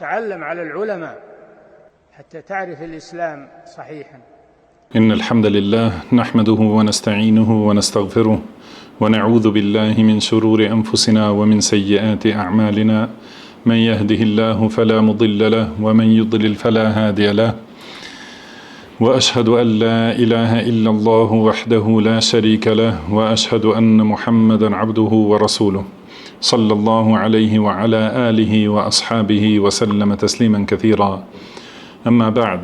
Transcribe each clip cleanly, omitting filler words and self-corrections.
تعلم على العلماء حتى تعرف الإسلام صحيحا. إن الحمد لله نحمده ونستعينه ونستغفره ونعوذ بالله من شرور أنفسنا ومن سيئات أعمالنا من يهده الله فلا مضل له ومن يضلل فلا هادي له وأشهد أن لا إله إلا الله وحده لا شريك له وأشهد أن محمدا عبده ورسوله صلى الله عليه وعلى آله وأصحابه وسلم تسليما كثيرا أما بعد.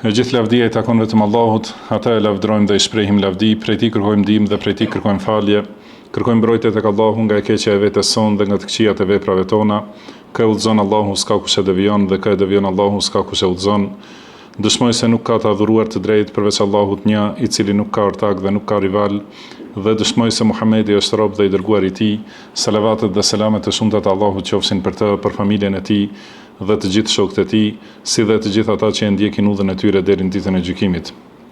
Gjithë lavdia I takon vetëm Allahut, ata e lavdrojmë dhe I shprehim lavdi, prej Tij kërkojmë ndihmë dhe prej Tij kërkojmë falje, kërkojmë mbrojtje tek Allahu nga e keqja e vetes sonë dhe nga të këqijat e veprave tona. Kë udhëzon Allahu s'ka kush e devijon dhe kë e devijon Allahu s'ka kush e udhëzon. Dëshmoj se nuk ka të adhuruar të drejtë përveç Allahut një, I cili nuk ka ortak dhe nuk ka rival, dhe dëshmoj se Muhamedi është rob dhe I dërguar I Tij. Salavatet dhe selamet e shumta të Allahut qofshin për të, për familjen e Tij dhe të gjithë shokët e Tij, si dhe të gjithë ata që e ndjekin udhën e tyre deri në ditën e gjykimit.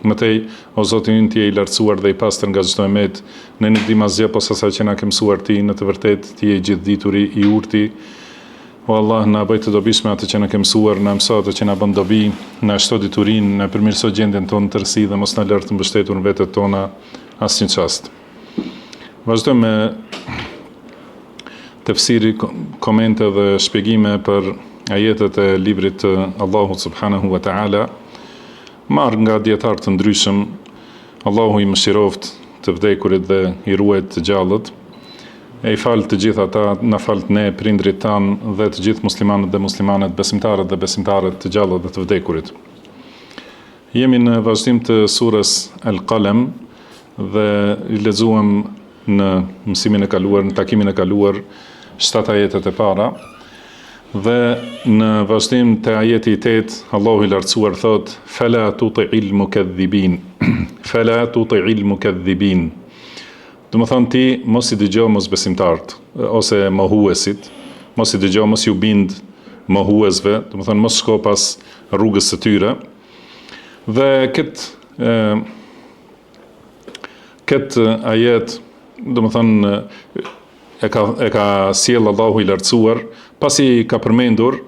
Mëtej, o Zoti ynë, Ti je I lartësuar dhe I pastër nga çdo emet, ne nuk dim asgjë posa sa që na ke mësuar Ti, në të vërtetë Ti je I gjithdituri, I urti. O Allah, na bëj të dobishme atë që na ke mësuar, na mëso atë që na bën dobi, na shto diturinë, na përmirëso gjendjen tonë të tërësi dhe mos na lër të mbështetur në vetët tona asnjë çast. Vazhdojmë me tefsiri, komente dhe shpjegime për ajetet e librit të Allahut subhanahu wa ta'ala, marrë nga dietar të ndryshëm. Allahu I mëshiroft të vdekurit dhe I ruajt të gjallët. E I falë të gjithë ata, na falë ne, prindrit tanë dhe të gjithë muslimanët dhe muslimanet, besimtarët dhe besimtarët të gjallët dhe të vdekurit. Jemi në vazhdim të surës Al-Qalam dhe I lexuam në mësimin e kaluar, në takimin e kaluar 7 ajetet e para. Dhe në vazhdim të ajeti 8, Allahu I lartësuar thot: "Fala tuti'il mukaththibin." Fala tuti'il mukaththibin. Do të thonë ti mos I dëgjoj mosbesimtarët ose mohuesit, mos I dëgjoj, mos ju bind mohuesve, do të thonë mos shko pas rrugës së tyre. Dhe këtë ajet, do të thonë e ka sjell Allahu I lartësuar pasi ka përmendur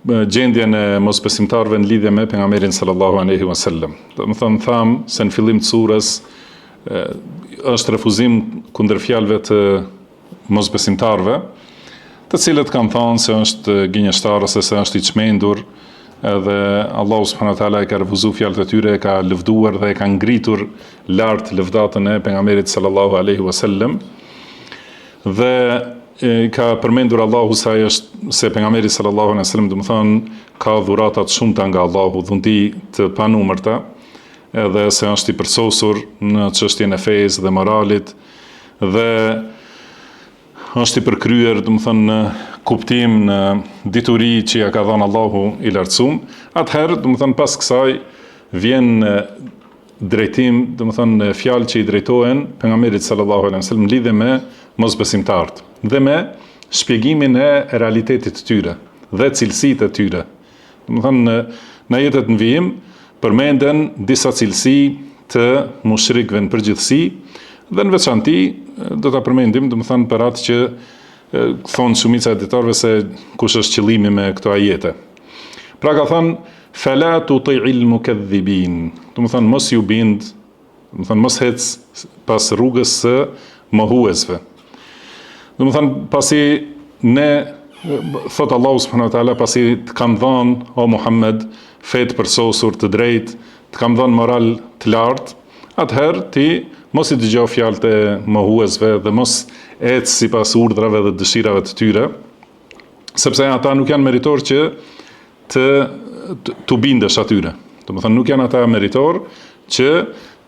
gjendjen e mosbesimtarëve në lidhje me pejgamberin sallallahu alaihi wasallam. Do të thonë tham se në fillim të surës është refuzim kundër fjalëve të mosbesimtarëve, të cilët kanë thënë se është gënjeshtar ose se është I çmendur, edhe Allahu subhanahu wa taala e ka refuzuar fjalët e tyre, e ka lëvduar dhe e ka ngritur lart lëvdatën e pejgamberit sallallahu alaihi wasallam. Dhe ka përmendur Allahu se pejgamberi sallallahu alaihi wasallam, do të thonë, ka dhurata të shumta nga Allahu, dhunti të panumërta, edhe se është I përsosur në çështjen e fesë dhe moralit, dhe është I përkryer, do të thonë, në kuptim, në dituri që ja ka dhënë Allahu I lartësuar. Atëherë, do të thonë, pas kësaj vjen drejtim, do të thonë, fjalë që I drejtohen pejgamberit sallallahu alaihi wasallam lidhe me mosbesimtarët dhe me shpjegimin e realitetit të tyre dhe cilësitë e tyre. Do të thonë, në ajetet në vijim përmenden disa cilësi të mushrikëve në përgjithësi, dhe në veçanti do ta përmendim, do të thonë, për atë që thonë shumica e dietarëve se kush është qëllimi me këto ajete. Pra ka thënë fala tuti'il mukaththibin, do të thonë mos ju bind, do të thonë mos hec pas rrugës së mohuesve. Do të thonë pasi ne, thot Allahu subhanahu wa taala, pasi të kam dhënë o Muhammed fetë përsosur të drejtë, të kam dhënë moral të lartë, atëherë ti mos I dëgjoj fjalët e mohuesve dhe mos ec sipas urdhrave dhe dëshirave të tyre, sepse ata nuk janë meritor që të bindesh atyre. Do të thonë nuk janë ata meritor që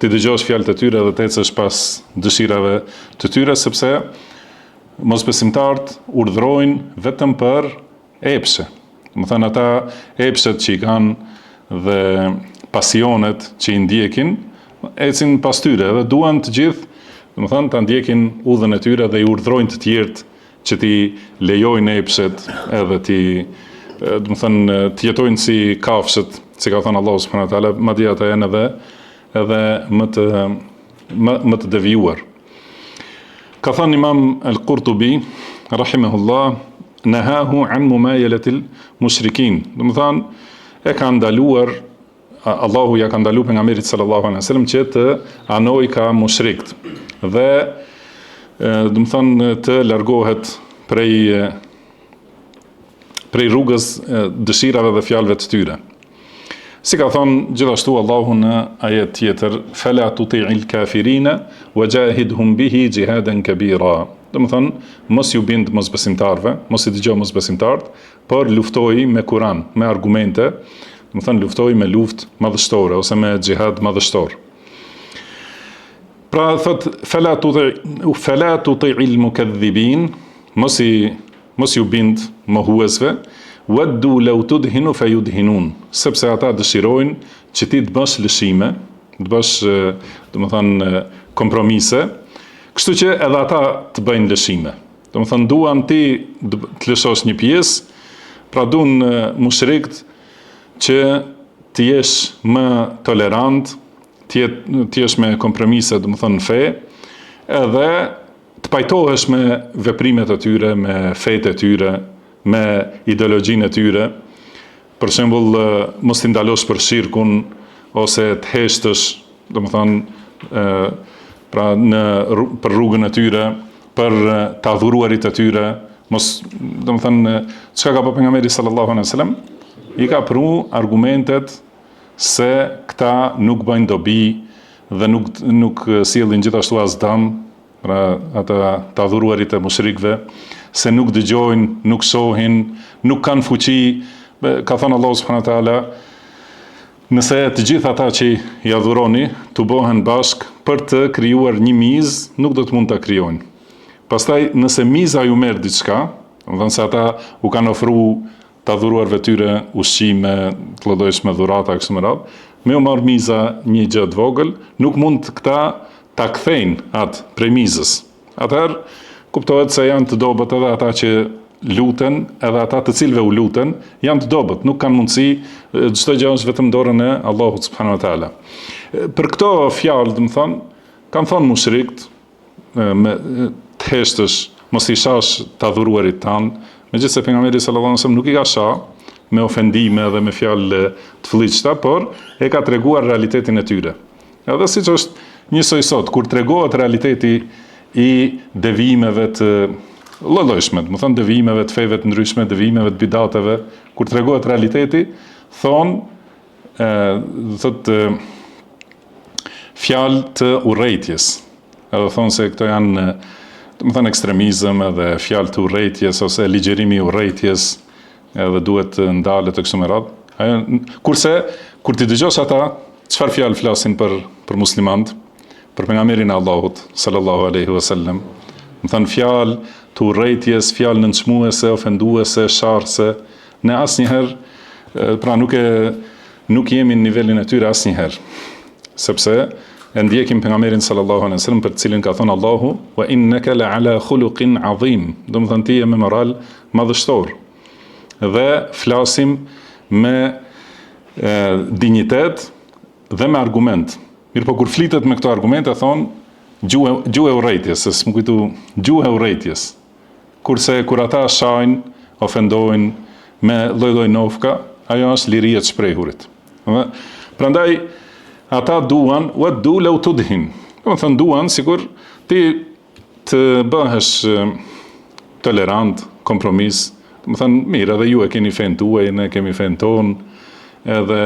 ti dëgjosh fjalët e tyre dhe të ecësh pas dëshirave të tyre, sepse mosbesimtarët urdhrojnë vetëm për epshe. Do të thonë ata epshet që I kanë dhe pasionet që I ndjekin, ecin pas tyre dhe duan të gjithë, do të thonë, ta ndjekin udhën e tyre dhe I urdhrojnë të tjerët që ti lejojnë epshet edhe do të thonë të jetojnë si kafshët, si ka thënë Allahu subhanahu wa taala, madje ata janë edhe më të devijuar. Ka thënë Imam Al-Qurtubi rahimahullah, nahahu an mumayalatil mushrikin. Do të thonë e ka ndaluar Allahu ja ka ndaluar pejgamberit sallallahu alaihi wasallam që të anoj ka mushrikët dhe do të thonë të largohet prej rrugës dëshirave dhe fjalëve të tyre. Si ka thonë gjithashtu Allahu në ajet tjetër, fala tuti'il kafirina wajahidhum bihi jihadan kabira. Do të thonë mos ju bind mosbesimtarve, mos i dëgjoj mosbesimtarët, por luftoi me Kur'an, me argumente, do të thonë luftoi me luftë madhështore ose me xhihad madhështor. Pra thot fala tuti'il mukaththibin, mos ju bind mohuesve, waddu law tudhinu fayudhinun, sepse ata dëshirojnë që ti të bësh lëshime, të bësh, do të thonë, kompromise, kështu që edhe ata të bëjnë lëshime. Do të thonë duan ti të lëshosh një pjesë, pra duan mushrikët që të jesh më tolerant, të jesh me kompromise, do të thonë fe, edhe të pajtohesh me veprimet e tyre, me fetë e tyre, me ideologjinë e tyre. Për shembull, mos t'i ndalosh për shirkun ose të heshtësh, do të thonë, pra për rrugën e tyre, për të adhuruarit e tyre, mos, do të thonë, çka ka bërë pejgamberi sallallahu alaihi wasallam, i ka pru argumentet se këta nuk bëjnë dobi dhe nuk sjellin gjithashtu as dëm, pra ata të adhuruarit e mushrikëve, se nuk dëgjojnë, nuk shohin, nuk kanë fuqi. Ka thënë Allahu subhanahu wa taala, nëse të gjithë ata që i adhuroni të bëhen bashk për të krijuar një mizë, nuk do të mund ta krijojnë. Pastaj nëse miza ju merr diçka, do të thonë se ata u kanë ofruar të adhuruarve tyre ushqime, të llojshme dhurata kështu me radhë, me u marr miza një gjë të vogël, nuk mund këta ta kthejnë atë prej mizës. Atëherë kuptohet se janë të dobët edhe ata që luten, edhe ata të cilëve u luten, janë të dobët, nuk kanë mundësi, çdo gjë është vetëm dorën e Allahut subhanahu wa taala. Për këto fjalë, do të thonë, kanë thonë mushrikët, me të heshtësh, mos i shash të adhuruarit tanë, megjithëse pejgamberi sallallahu alaihi wasallam nuk i ka shah me ofendime dhe me fjalë të fëlliqta, por e ka treguar realitetin e tyre. Edhe siç është njësoj sot, kur tregohet realiteti i devijimeve të lloj-llojshme, do të thonë devijimeve të feve të ndryshme, devijimeve të bidateve, kur tregohet realiteti, thotë fjalë të urrëtitjes. Edhe thonë se këto janë, do të thonë ekstremizëm edhe fjalë të urrëtitjes ose ligjerimi i urrëtitjes, edhe duhet të ndalet kështu me radhë. Kurse kur ti dëgjosh ata, çfarë fjalë flasin për muslimanët, për pejgamberin e Allahut sallallahu alaihi wasallam, do të thonë fjalë të urrëtitjes, fjalë nënçmuese, ofenduese, sharrëse, ne asnjëherë, pra nuk jemi në nivelin e tyre asnjëherë, sepse e ndjekim pejgamberin sallallahu alaihi wasallam për të cilin ka thënë Allahu wa innaka la ala khuluqin azim, do të thonë ti je me moral madhështor, dhe flasim me dinjitet dhe me argument. Mirë po kur flitet me këto argumente, thonë gjuhë e urrëtitjes, se s'm kujtu gjuhë e urrëtitjes. Kurse kur ata shajnë, ofendojnë me lloj-lloj nofka, ajo është liria e shprehurit. Prandaj ata duan waddu law tudhin. Do të thonë duan sikur ti të bëhesh tolerant, kompromis. Do të thonë mirë, edhe ju e keni fen tuaj, ne kemi fen ton, edhe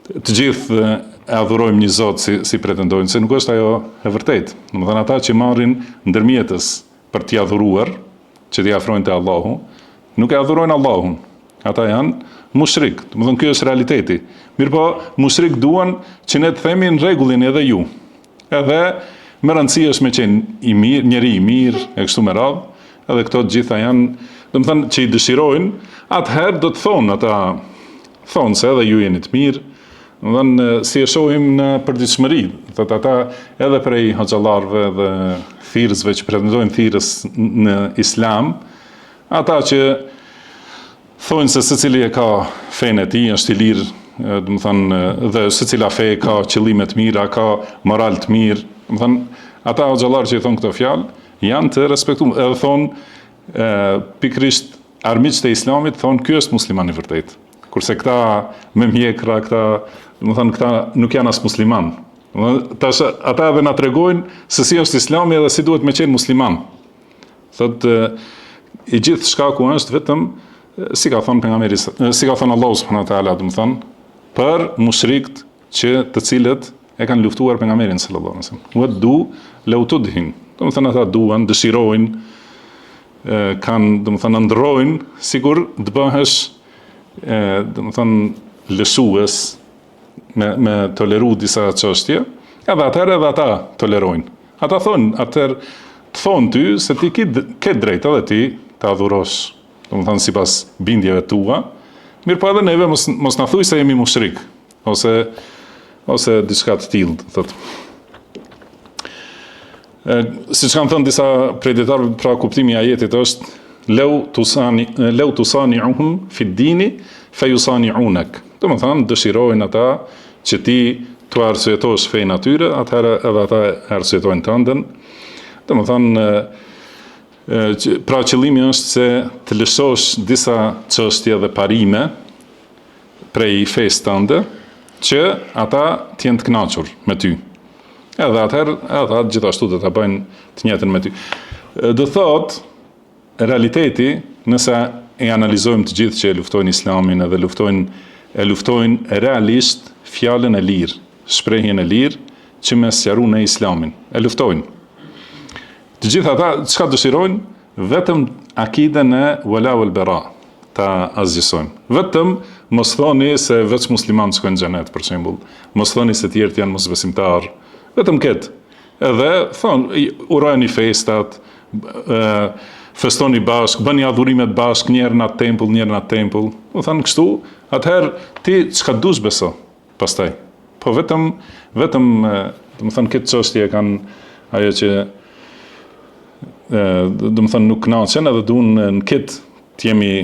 të gjithë e adhurojmë një Zot si pretendojnë, se nuk është ajo e vërtetë. Do të thonë ata që marrin ndërmjetës për t'i adhuruar, që t'i afrojnë te Allahu, nuk e adhurojnë Allahun. Ata janë mushrik. Do të thonë ky është realiteti. Mirpo mushrik duan që ne të themi në rregullin edhe ju. Edhe më rëndësi është me qenë i mirë, njeri i mirë, e kështu me radhë, edhe këto të gjitha janë, do të thonë që i dëshirojnë, atëherë do të thonë ata, thonë se edhe ju jeni të mirë. Do të thonë si e shohim në përditshmëri, thotë ata edhe prej hoxhallarëve dhe thirrësve që pretendojnë thirrës në Islam, ata që thonë se secili e ka fenë e tij, është i lirë, do të thonë dhe secila fe ka qëllime të mira, ka moral të mirë. Do të thonë ata hoxhallarë që i thonë këto fjalë janë të respektuar, edhe thonë pikrisht armiqët e Islamit thonë ky është musliman i vërtet. Kurse këta me mjekra, këta nuk janë as musliman. Tash ata edhe na tregojnë se si është Islami dhe si duhet me qenë musliman. Thotë i gjithë shkaku është vetëm si ka thënë pejgamberi, si ka thënë Allahu subhanahu wa taala, domethënë për mushrikët të cilët e kanë luftuar pejgamberin sallallahu alaihi wasallam. Waddu law tudhin. Domethënë ata duan, dëshirojnë, kanë domethënë ndrojnë sigur të bëhesh domethënë lëshues me toleru disa çështje, edhe atëherë edhe ata tolerojnë. Ata thonë, atëherë të thonë ty se ti ke drejt edhe ti të adhurosh, domethënë sipas bindjeve tua. Mirë, po edhe neve mos na thuj se jemi mushrik ose diçka të tillë, thotë. Siç kanë thënë disa prej dietarëve, pra kuptimi i ajetit është law tusani'uhum fi d-dini fayusani'unak. Domethënë dëshirojnë ata që ti të arsyetosh fejnë atyre, atëherë edhe ata arsyetojnë tëndën. Domethënë pra qëllimi është se të lëshosh disa çështje dhe parime prej fesë tënde që ata të jenë të kënaqur me ty. Edhe atëherë, ata gjithashtu do ta bëjnë të njëjtën me ty. Do thotë, realiteti, nëse e analizojmë të gjithë që e luftojnë Islamin edhe e luftojnë realisht fjalën e lirë, shprehjen e lirë që me sqaron në Islamin. E luftojnë. Të gjithë ata çka dëshirojnë? Vetëm akiden e wala wal bara ta azgjësojmë. Vetëm mos thoni se veç muslimanë shkojnë në xhenet, për shembull. Mos thoni se të tjerët janë mosbesimtarë. Vetëm këtë. Edhe thonë, urojeni festat, festoni bashk, bëni adhurimet bashk, njerë në tempull, njerë në tempull. U thonë kështu, atëherë ti çka dush beso pastaj. Po vetëm do të thonë këtë çështje kanë ajo që do të thonë nuk kënaqen, edhe duan në këtë të jemi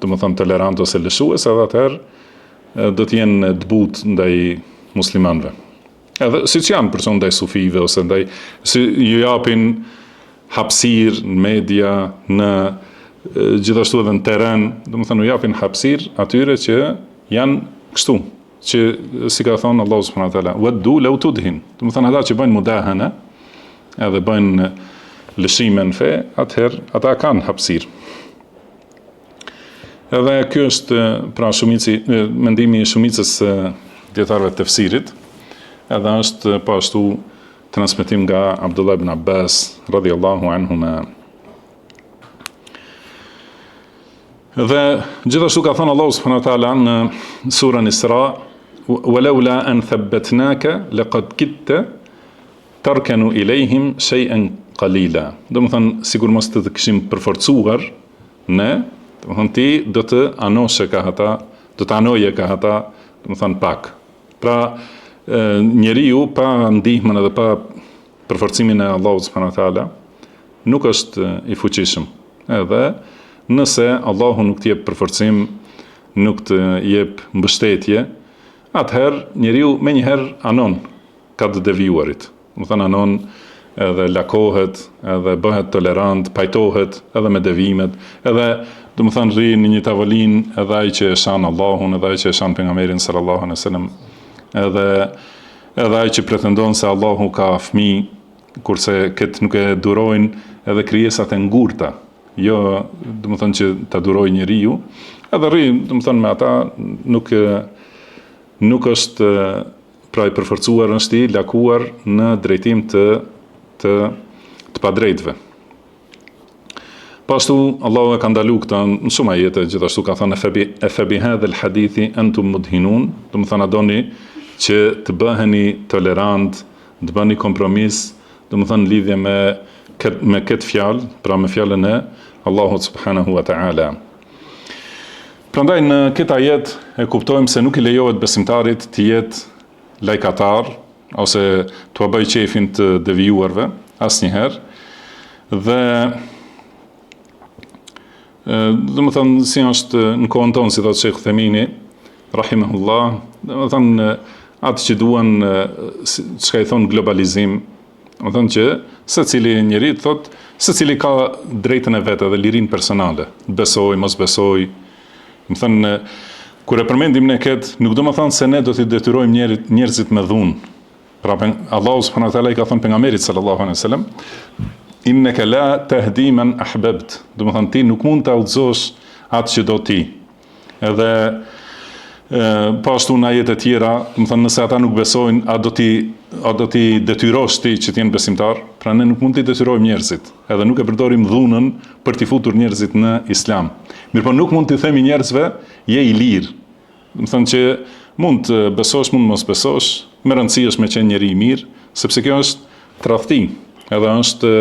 do të thonë tolerant ose lëshues, edhe atëherë do të jenë të butë ndaj muslimanëve. Edhe siç janë për ndaj sufive ose ndaj si ju japin hapësirë në media, në gjithashtu edhe në teren, domethënë ju japin hapësirë atyre që janë kështu, që si ka thonë Allahu subhanahu wa taala, waddu law tudhin. Domethënë ata që bëjnë mudahana, edhe bëjnë lëshime në fe, atëherë ata kanë hapësirë. Edhe ky është pra mendimi i shumicës dietarëve të tefsirit. Edhe është po ashtu transmetim nga Abdullah ibn Abbas radhiyallahu anhuma. Dhe gjithashtu ka thënë Allahu subhanahu wa taala në surën Isra, "Walaula an thabbatnaka laqad kitta tarkanu ilayhim shay'an qalila." Domethënë sikur mos të kishim përforcuar ne, domethënë ti do të anoje ka ata, domethënë pak. Pra njeriu pa ndihmën edhe pa përforcimin e Allahut subhanahu wa taala nuk është i fuqishëm. Edhe nëse Allahu nuk të jep përforcim, nuk të jep mbështetje, atëherë njeriu menjëherë anon ka të devijuarit. Do të thënë anon edhe lakohet, edhe bëhet tolerant, pajtohet edhe me devijimet, edhe do të thënë rri në një tavolinë edhe ai që e shan Allahun, edhe ai që e shan pejgamberin sallallahu alaihi wasallam, edhe ai që pretendon se Allahu ka fëmijë, kurse këtë nuk e durojnë edhe krijesat e ngurta, jo do të thënë që ta durojë njeriu, edhe rri do të thënë me ata nuk është pra i përforcuar, është i lakuar në drejtim të padrejtëve. Pashtu Allahu e ka ndalu këta në shumë ajete, gjithashtu ka thënë efe bihadha al-hadithi antum mudhinun, do të thënë doni që të bëheni tolerant, të bëni kompromis, do të thënë lidhje me këtë fjalë, pra me fjalën e Allahut subhanahu wa ta'ala. Prandaj në këtë ajet e kuptojmë se nuk i lejohet besimtarit të jetë lajkatar ose të bëj qefin të devijuarve asnjëherë, dhe do të thënë si është në kohën tonë, si thotë Sheikh Themini rahimahullah, do të thënë atë që duan çka i thon globalizim, Domethënë që secili njeri thotë secili ka drejtën e vet edhe lirinë personale. Besoj, mos besoj. Më thënë kur e përmendim ne këtë, nuk do të thonë se ne do t'i detyrojmë njerëzit me dhunë. Pra Allahu subhanahu wa taala i ka thënë pejgamberit sallallahu alaihi wasallam, innaka la tahdi man ahbabt. Do të thonë ti nuk mund ta udhëzosh atë që do ti. Edhe po ashtu në ajete tjera, do të thonë nëse ata nuk besojnë, a do ti detyrosh ti që të jenë besimtar? Pra ne nuk mund t'i detyrojmë njerëzit. Edhe nuk e përdorim dhunën për t'i futur njerëzit në Islam. Mirë, po nuk mund t'i themi njerëzve je i lirë. Do të thonë që mund të besosh, mund mos besosh, më rëndësi është me qenë njeri i mirë, sepse kjo është tradhti, edhe është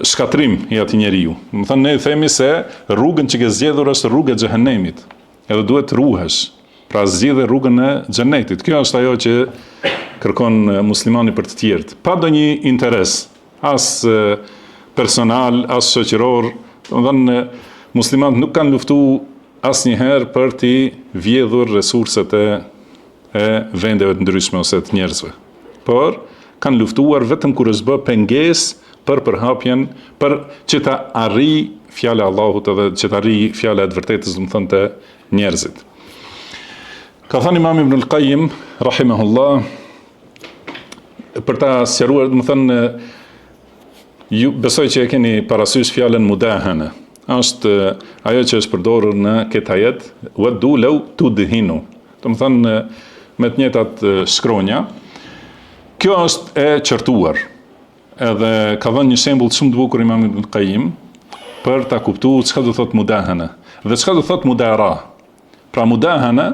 shkatrim i atij njeriu. Do të thonë ne themi se rrugën që ke zgjedhur është rruga e xhehenemit, edhe duhet të ruhesh. Pra zgjidhe rrugën e xhenetit. Kjo është ajo që kërkon muslimani për të tjerët, pa ndonjë interes, as personal, as shoqëror. Do të thonë muslimanët nuk kanë luftuar asnjëherë për t'i vjedhur resurset e vendeve të ndryshme ose të njerëzve. Por kanë luftuar vetëm kur është bë pengesë për përhapjen, për që ta arrijë fjala e Allahut edhe që ta arrijë fjala e të vërtetës, do të thonë të njerëzit. Ka thënë Imam Ibn al-Qayyim rahimahullah, për ta sqaruar, do të thonë ju besoj që e keni parasysh fjalën mudahana. Është ajo që është përdorur në këtë ajet, waddu law tudhinu. Do të thonë me të njëjtat shkronja. Kjo është e qartuar. Edhe ka dhënë një shembull shumë të bukur Imam Ibn Qayyim për ta kuptuar çka do thotë mudahana dhe çka do thotë mudara. Pra mudahana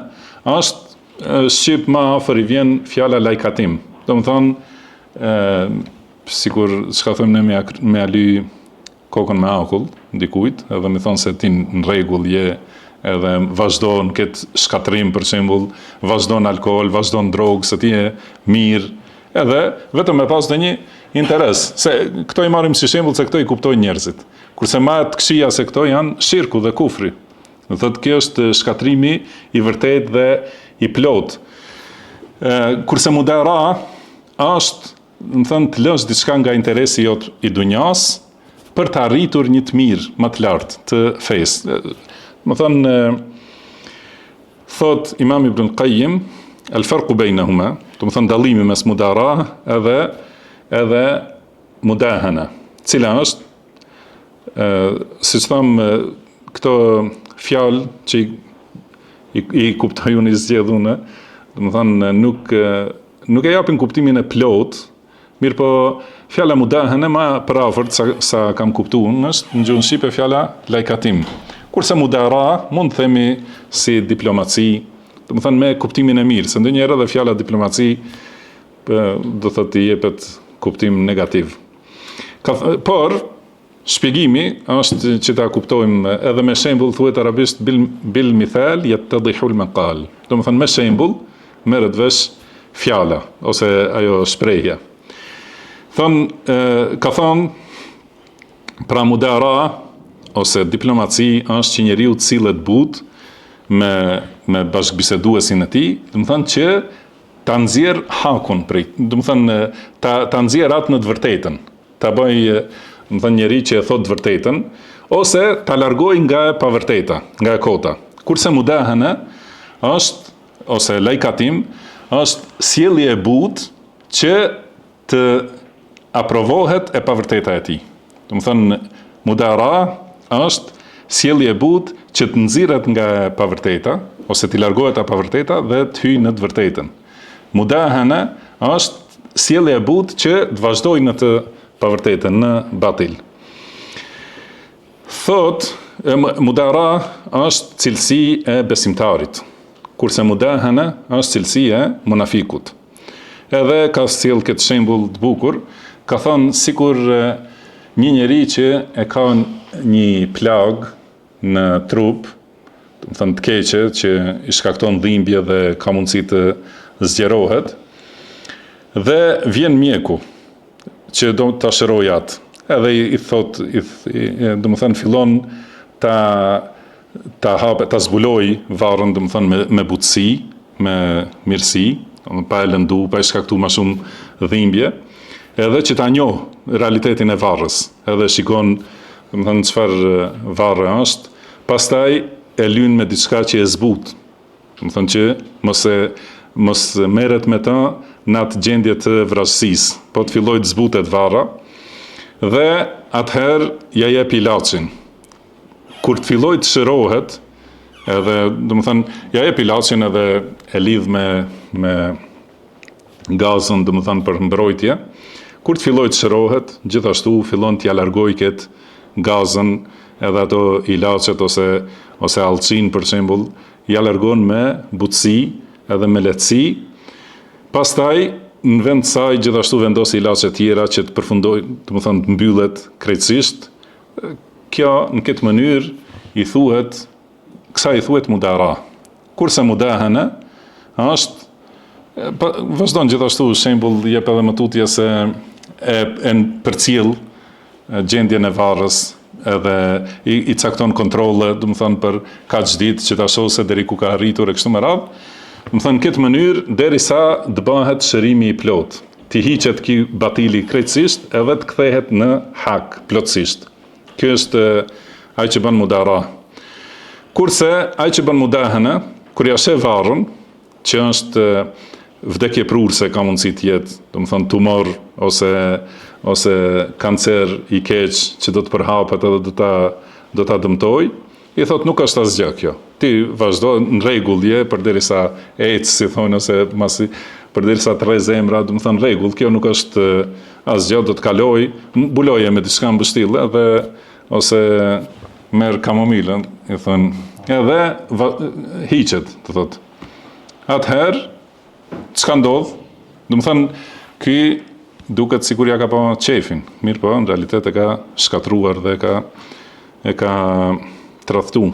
është shqip më afër i vjen fjala lajkatim. Do të thonë sikur çka them ne me aly kokën me akull dikujt, edhe më thon se ti në rregull je, edhe vazhdon këtë shkatrim për shembull, vazhdon alkool, vazhdon drogë, se ti je mirë, edhe vetëm me pas ndonjë interes, se këto i marrim si shembull se këto i kuptojnë njerëzit. Kurse më të këqija se këto janë shirku dhe kufri. Do thotë kjo është shkatrimi i vërtet dhe i plot. Kurse mudara është, do thonë, të lësh diçka nga interesi jot i dunjas për të arritur një të mirë më të lartë të fesë. Më thënë, thot Imam Ibn Qayyim, al-farqu baynahuma, do të thonë dallimi mes mudara edhe mudahana, cila është, siç tham, këto fjalë që i kuptoj unë i zgjedhune, do të thonë nuk e japin kuptimin e plot, mirë po fjala mudahana më parafort sa kam kuptuar është në gjuhën shqipe fjala lajkatim. Kurse mudara mund të themi si diplomaci, do të thonë me kuptimin e mirë, se ndonjëherë edhe fjala diplomaci do thotë i jepet kuptim negativ. Por shpjegimi është që ta kuptojmë edhe me shembull, thuhet arabisht bil mithal yattadhihu al maqal. Do të thonë me shembull merret vesh fjala ose ajo shprehja. Ka thonë pra mudara ose diplomaci është që njeriu të sillet butë me bashkëbiseduesin e tij, do të thonë që ta nxjerr hakun prej, do të thonë ta nxjerr atë në të vërtetën, ta bëj, do të thonë njeri që e thot të vërtetën, ose ta largoj nga e pavërteta, nga e kota. Kurse mudahana është ose lajkatim është sjellje e butë që të aprovohet e pavërteta e tij. Do të thonë mudara është sjellje e butë që të nxirret nga e pavërteta ose të largohet e pavërteta dhe të hyjë në të vërtetën. Mudahana është sjellje e butë që të vazhdojë në të pavërtetën, në batil. Thot, mudara është cilësi e besimtarit, kurse mudahana është cilësi e munafikut. Edhe ka sjell këtë shembull të bukur, ka thonë sikur një njeri që e ka një plag në trup, do të thonë të keqe, që i shkakton dhimbje dhe ka mundësi të zgjerohet, dhe vjen mjeku që do ta shërojë atë. Edhe i thot, do të thonë fillon ta zbuloj varrën, do të thonë me butësi, me mirësi, pa e lëndu, pa e shkaktu më shumë dhimbje. edhe që ta njoh realitetin e varrës, edhe shikon, domethënë çfarë varre është, pastaj e lyn me diçka që e zbut. Domethënë që mos merret me të në atë gjendje të vrasësisë, po të fillojë të zbutet varra dhe atëherë ja jep ilaçin. Kur të fillojë të shërohet, edhe domethënë ja jep ilaçin edhe e lidh me gazën, domethënë për mbrojtje. Kur të fillojë të shërohet, gjithashtu fillon t'ja largojë këtë gazën, edhe ato ilaçet ose allçin për shembull, ja largon me butësi edhe me lehtësi. Pastaj në vend të saj gjithashtu vendos ilaçe tjera që të përfundojë, domethënë të mbyllet krejtësisht. Kjo në këtë mënyrë kësaj i thuhet mudara. Kurse mudahana është vazhdon gjithashtu shembull jep edhe më tutje se e përcjell gjendjen e varrës, edhe i cakton kontrolle, domethënë për kaq ditë që ta shohë se deri ku ka arritur e kështu me radhë. Domethënë në këtë mënyrë derisa të bëhet shërimi i plot, të hiqet ky batili krejtësisht edhe të kthehet në hak plotësisht. Ky është ai që bën mudara. Kurse ai që bën mudahana, kur ja sheh varrën, që është vdekje prurse ka mundësi të jetë, domethënë tumor ose kancer i keq që do të përhapet edhe do ta dëmtoj, i thot nuk është asgjë kjo. Ti vazhdo në rregull je përderisa ec, si thonë, ose përderisa të rrez zemra, domethënë rregull, kjo nuk është asgjë, do të kaloj, mbuloje me diçka mbështille ose merr kamomilën, i thon, edhe hiqet, të thot. Atëherë çka ndodh? Domethënë ky duket sikur ja ka pa qefin, mirë po, në realitet e ka shkatruar dhe e ka tradhtu.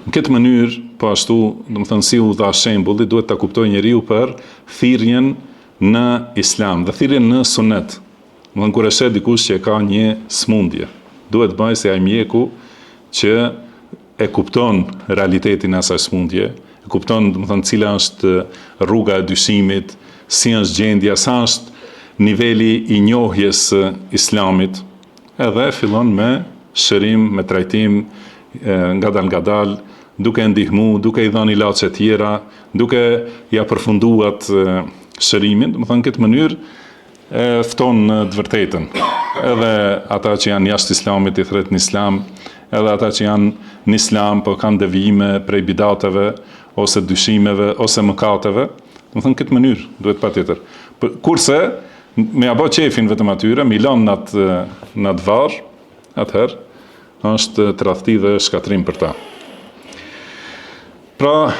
Në këtë mënyrë, po ashtu, domethënë si u dha shembulli, duhet ta kuptojë njeriu për thirrjen në Islam dhe thirrjen në Sunet. Domethënë kur e sheh dikush që ka një smundje, duhet bëj se ai mjeku që e kupton realitetin e asaj smundje, e kupton domethënë cila është rruga e dyshimit, si është gjendja, sa është niveli i njohjes së Islamit, edhe fillon me shërim, me trajtim ngadal, duke ndihmu, duke i dhënë ilaçe tjera, duke ja përfunduar shërimin, domethënë në këtë mënyrë fton në të vërtetën. Edhe ata që janë jashtë Islamit i thret në Islam, edhe ata që janë në Islam po kanë devijime prej bidateve ose dyshimeve ose mëkateve, domethënë në këtë mënyrë duhet patjetër. Kurse me ja bë qefin vetëm atyre, me i lënë në atë varr, atëherë është tradhti dhe shkatrim për ta. Pra,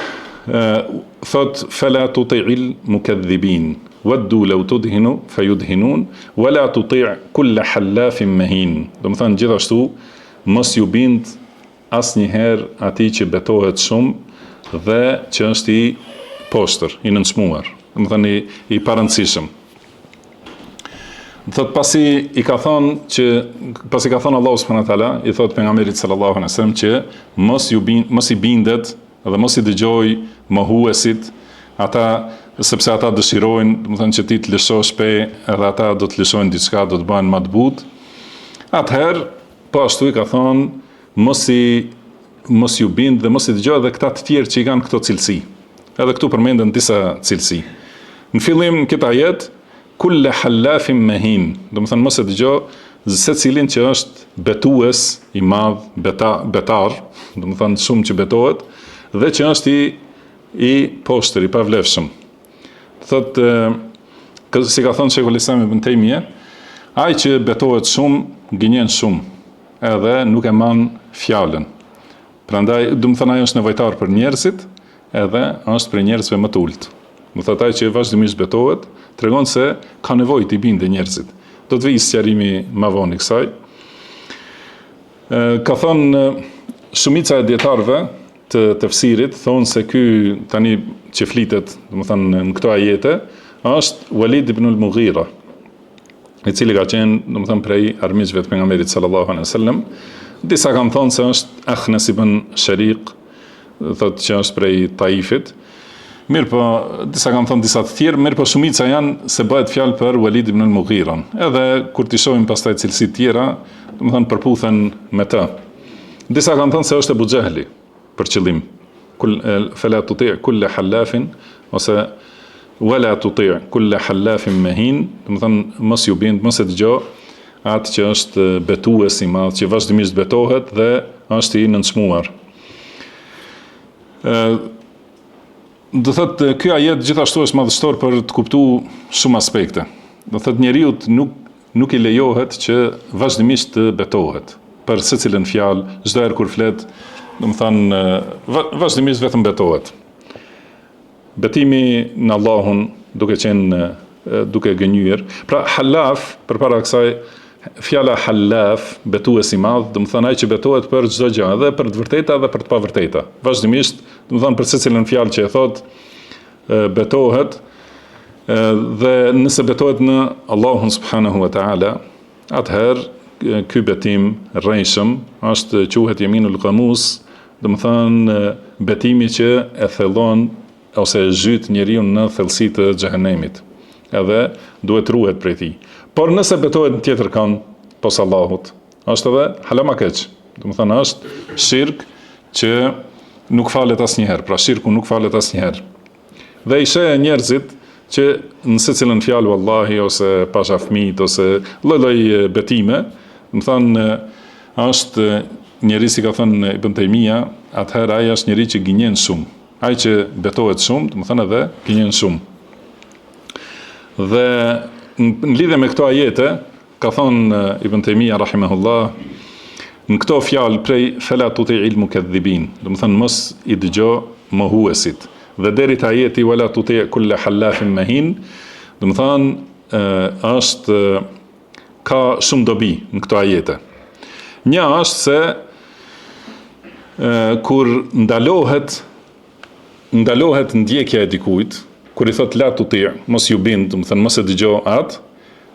thot fala tuti'il mukadhibin waddu law tudhinu fayudhinun wala tuti' kull halafin mahin. Domethënë gjithashtu mos ju bind asnjëherë atij që betohet shumë dhe që është i poshtër, i nënçmuar, domethënë i parëndësishëm. Thot pasi ka thonë Allahu subhanahu wa taala, i thot pejgamberit sallallahu alaihi wasallam që mos i bindet dhe mos i dëgjoj mohuesit, sepse ata dëshirojnë, domethënë që ti të lëshosh pe, edhe ata do të lëshojnë diçka, do të bëhen më të butë. Atëherë, po ashtu i ka thonë, mos ju bind dhe mos i dëgjoj edhe këta të tjerë që i kanë këto cilësi. Edhe këtu përmenden disa cilësi. Në fillim këtë ajet, kulle halafin mahin, domethënë mos e dëgjoj secilin që është betues i madh, betar, domethënë shumë që betohet, dhe që është i poshtër, i pavlefshëm. Thot, si ka thonë Sheikhul Islam Ibn Taymija, ai që betohet shumë, gënjen shumë, edhe nuk e man fjalën. Prandaj, domethënë ai është nevojtar për njerëzit, edhe është për njerëzve më të ulët. Më thot ai që vazhdimisht betohet, tregon se ka nevojë të bindë njerëzit. Do të vijë sqarimi më vonë kësaj. Ka thonë shumica e dietarëve të tefsirit thonë se ky tani që flitet, domethënë në këto ajete, është Walid ibn al-Mughira, i cili ka qenë domethënë prej armiqve të pejgamberit sallallahu alaihi wasallam. Disa kanë thonë se është Akhnas ibn Shariq, thotë që është prej Taifit. Mirë po, disa kanë thënë disa të tjerë, mirë po shumica janë se bëhet fjalë për Walid ibn al-Mughiran. Edhe kur t'i shohim pastaj cilësitë tjera, domethënë përputhen me të. Disa kanë thënë se është Abu Jahli për qëllim. Fala tuti' kull halafin ose wala tuti' kull halafin mahin, domethënë mos ju bind, mos e dëgjoj atë që është betues i madh, që vazhdimisht betohet dhe është i nënçmuar. Do thotë ky ajet gjithashtu është madhështor për të kuptuar shumë aspekte. Do thotë njeriu nuk i lejohet që vazhdimisht të betohet për secilën fjalë, çdo herë kur flet, domethënë vazhdimisht vetëm betohet. Betimi në Allahun duke gënyer. Pra halaf, përpara kësaj fjala halaf, betues i madh, domethënë ai që betohet për çdo gjë, edhe për të vërteta dhe për të pavërteta. Vazhdimisht, domethënë për secilën fjalë që e thot, betohet, dhe nëse betohet në Allahun subhanahu wa taala, atëherë ky betim rrejshëm është quhet yaminul ghamus, domethënë betimi që e thellon ose e zhyt njeriu në thellësi të xhehenemit. Edhe duhet ruhet prej tij. Por nëse betohet në tjetër kënd pos Allahut, është edhe halama keq. Domethënë është shirk që nuk falet asnjëherë, pra shirku nuk falet asnjëherë. Dhe i sheh njerëzit që në secilën fjalë wallahi ose pasha fëmijët ose lloj betime, domethënë është njeri si ka thënë Ibn Taymija, atëherë ai është njeri që gënjen shumë. Ai që betohet shumë, domethënë edhe gënjen shumë. Dhe në lidhje me këto ajete, ka thonë Ibn Taymija rahimahullah, në këto fjalë prej fala tuti'il mukadhibin, domethënë mos i dëgjoj mohuesit. Dhe deri te ajeti wala tuti' kull halafin mahin, domethënë është ka shumë dobi në këto ajete. Një është se kur ndalohet ndjekja e dikujt, kur i thot la tuti', mos ju bind, domethënë mos e dëgjoj atë,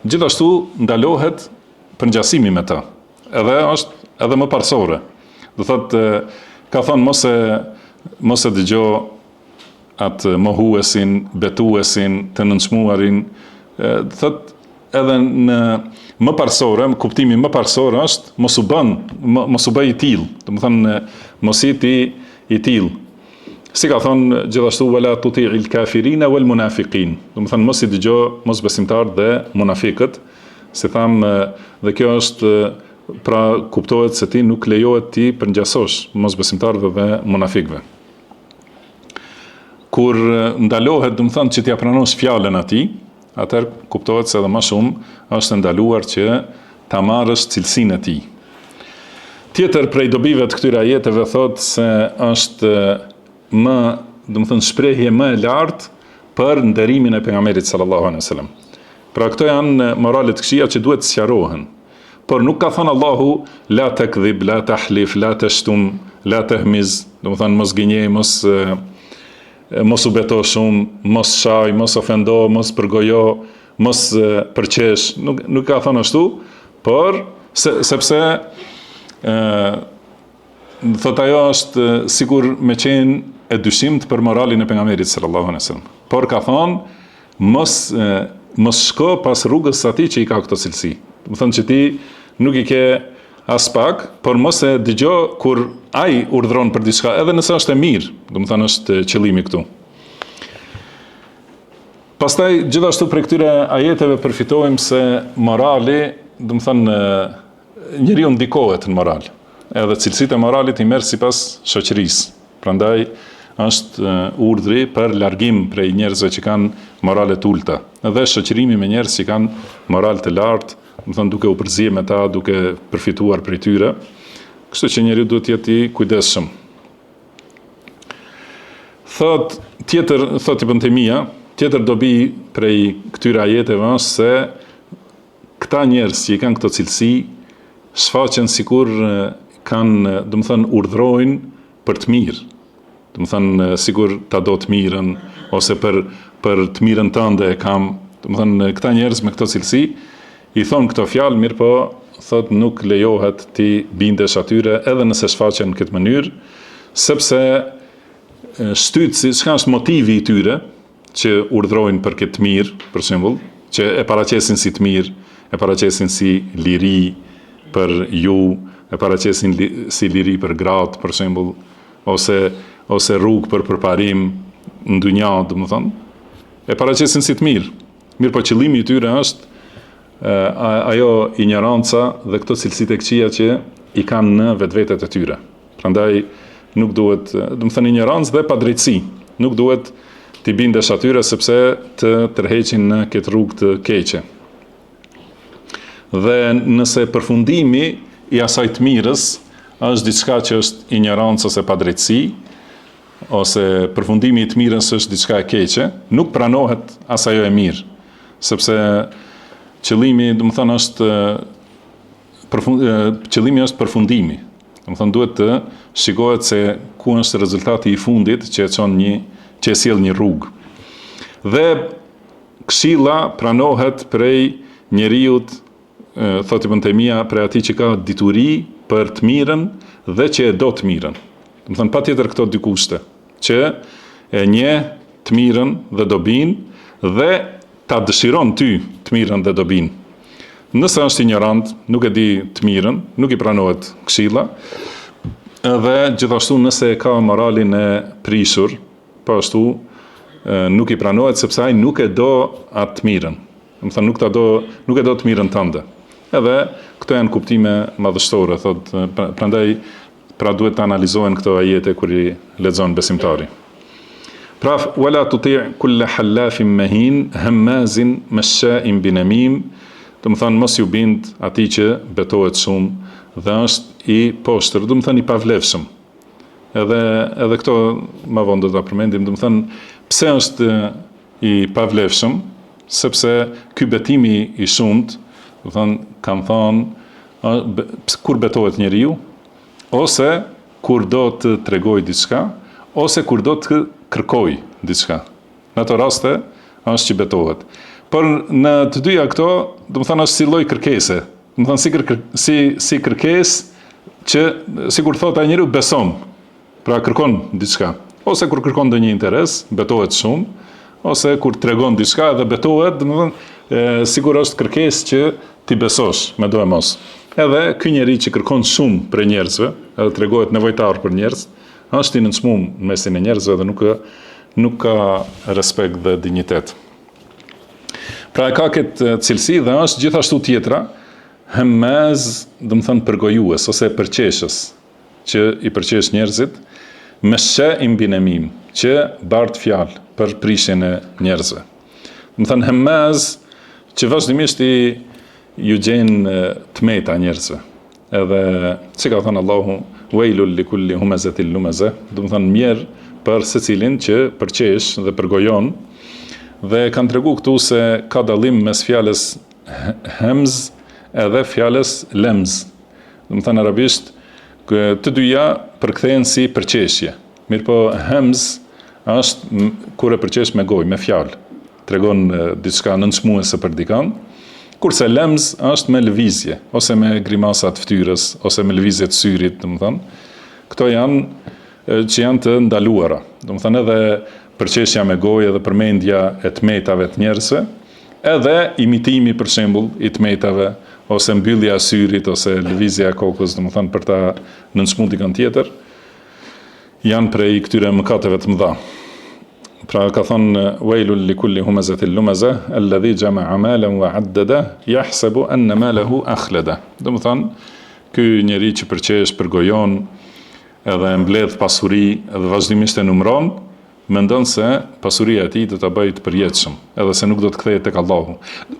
gjithashtu ndalohet përngjasimi me të. Edhe është edhe më parsore. Do thot ka thonë mos e dëgjoj atë mohuesin, betuesin, të nënçmuarin. Do thot edhe në më parsore, kuptimi më parsor është mos u bëj i tillë. Domethënë mos i tillë. Si ka thonë gjithashtu wala tuti'il kafirina wal munafiqin. Domethënë mos i dëgjoj mos besimtar dhe munafiqët. Si tham, dhe kjo është pra kuptohet se ti nuk lejohet ti përngjasosh mos besimtarëve dhe munafiqëve. Kur ndalohet, domethënë që t'ia pranosh fjalën atij, atëherë kuptohet se edhe më shumë është ndaluar që ta marrësh cilësinë e tij. Tjetër prej dobive të këtyre ajeteve thotë se është domethënë shprehje më e lartë për nderimin e pejgamberit sallallahu alaihi wasallam. Pra këto janë morale të këqija që duhet të sqarohen. Por nuk ka thënë Allahu la takdhib, la tahlif, la tashtum, la tahmiz, domethënë mos gënjej, mos u beto shumë, mos shaj, mos ofendo, mos përgojo, mos përqesh. Nuk ka thënë ashtu, por sepse thot ajo është sikur me qenë e dyshimt për moralin e pejgamberit sallallahu alaihi wasallam. Por ka thonë mos shko pas rrugës atij që i ka këto cilësi. Do të thonë që ti nuk i ke as pak, por mos e dëgjoj kur ai urdhron për diçka, edhe nëse është e mirë. Do të thonë është qëllimi këtu. Pastaj gjithashtu për këtyre ajeteve përfitojmë se morali, do të thonë njeriu ndikohet në moral. Edhe cilësitë e moralit i merr sipas shoqërisë. Prandaj është urdhri për largim prej njerëzve që kanë morale të ulta, edhe shoqërimi me njerëz që kanë moral të lartë, do të thonë duke u përzier me ta, duke përfituar prej tyre. Kështu që njeriu duhet të jetë i kujdesshëm. Thot Ibn Taymija, tjetër dobi prej këtyre ajeteve është se këta njerëz që i kanë këto cilësi shfaqen sikur kanë, do të thonë urdhrojnë për të mirë. Do të thënë sigur ta do të mirën ose për të mirën tënde e kam. Do të thënë këta njerëz me këto cilësi i thon këto fjalë, mirë po thot nuk lejohet ti bindesh atyre edhe nëse shfaqen në këtë mënyrë, sepse shtytësi, çka është motivi I tyre që urdhrojnë për këtë mirë, për shembull, që e paraqesin si të mirë, e paraqesin si liri për ju, e paraqesin si liri për gratë, për shembull, ose rrugë për përparim në dynja, domethënë, e paraqesin si të mirë. Mirë, po qëllimi I tyre është ajo ignoranca dhe këto cilësitë e këqija që I kanë në vetvetet e tyre. Prandaj nuk duhet, domethënë ignorancë dhe padrejtësi, nuk duhet t'i bindesh atyre sepse të tërheqin në këtë rrugë të keqe. Dhe nëse përfundimi I asaj të mirës është diçka që është ignorancë ose padrejtësi, ose përfundimi I të mirës është diçka e keqe, nuk pranohet as ajo e mirë, sepse qëllimi, domethënë, qëllimi është përfundimi. Domethënë duhet të shikohet se ku është rezultati I fundit që e sjell një rrugë. Dhe këshilla pranohet prej njeriut, thotë Ibn Taymija, prej atij që ka dituri për të mirën dhe që e do të mirën. Domethënë patjetër këto dy kushte, që e njeh të mirën dhe dobinë dhe ta dëshiron ty të mirën dhe dobinë. Nëse është ignorant, nuk e di të mirën, nuk I pranohet këshilla, dhe gjithashtu nëse ka moralin e prishur, po ashtu nuk I pranohet sepse ai nuk e do atë të mirën. Domethënë nuk e do të mirën tënde. Edhe këto janë kuptime madhështore, thotë, prandaj duhet të analizohen këto ajete kur I lexon besimtari. Pra, wala tuti' kulla hallafin mahin, hammazin masha'in binamim, domethënë mos ju bind atij që betohet shumë dhe është I poshtër, domethënë I pavlefshëm. Edhe këto më vonë do ta përmendim, domethënë pse është I pavlefshëm, sepse ky betimi I shumt, domethënë kanë thonë kur betohet njeriu, ose kur do të tregoj diçka, ose kur do të kërkoj diçka. Në ato raste është që betohet. Por në të dyja këto, domethënë është si lloj kërkese. Domethënë si kërkesë që sikur thotë ai njeriu beson. Pra kërkon diçka. Ose kur kërkon ndonjë interes, betohet shumë, ose kur tregon diçka dhe betohet, domethënë sikur është kërkesë që ti besosh, me do e mos. Edhe ky njeri që kërkon shumë për njerëzve, edhe tregohet nevojtar për njerëz, është I nënçmuar në mesin e njerëzve dhe nuk ka respekt dhe dinjitet. Pra ka këtë cilësi dhe është gjithashtu tjetra, hemmaz, domethënë përgojues ose përqeshës, që I përqesh njerëzit, masha'in binamim, që bart fjalë për prishjen e njerëzve. Domethënë hemmaz që vazhdimisht ju gjen tmeta njerëzve. Edhe si ka thënë Allahu, wailul likulli humazatil lumazah, domethënë mirë për secilin që përqesh dhe përgojon. Dhe kanë treguar këtu se ka dallim mes fjalës hemz edhe fjalës lemz. Domethënë arabisht të dyja përkthehen si përqeshje. Mirëpo hemz është kur e përqesh me gojë, me fjalë. Tregon diçka nënçmuese për dikën. Kurse lemz është me lëvizje, ose me grimasat fytyrës, ose me lëvizje të syrit, domethënë. Këto janë të ndaluara. Domethënë edhe përqeshja me gojë dhe përmendja e tmetave të njerëzve, edhe imitimi për shembull I tmetave, ose mbyllja e syrit, ose lëvizja e kokës, domethënë për ta nënçmuar dikën tjetër, janë prej këtyre mëkateve të mëdha. Pra ka thonë wailul likulli humazatil lumazah alladhi jama'a malan wa 'addada yahsabu anna malahu akhlada. Domethënë ky njeri që përqesh, përgojon edhe mbledh pasuri dhe vazhdimisht e numëron, mendon se pasuria e tij do ta bëjë të përjetshëm, edhe se nuk do të kthehet tek Allahu.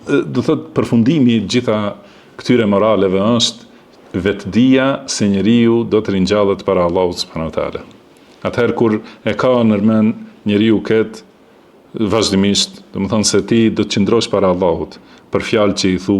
Do thotë përfundimi I gjitha këtyre moraleve është vetdia se njeriu do të ringjallet para Allahut subhanahu wa taala. Atëherë kur e ka nërmend njeriu këtë vazhdimisht, domethënë se ti do të qëndrosh para Allahut për fjalë që I thu,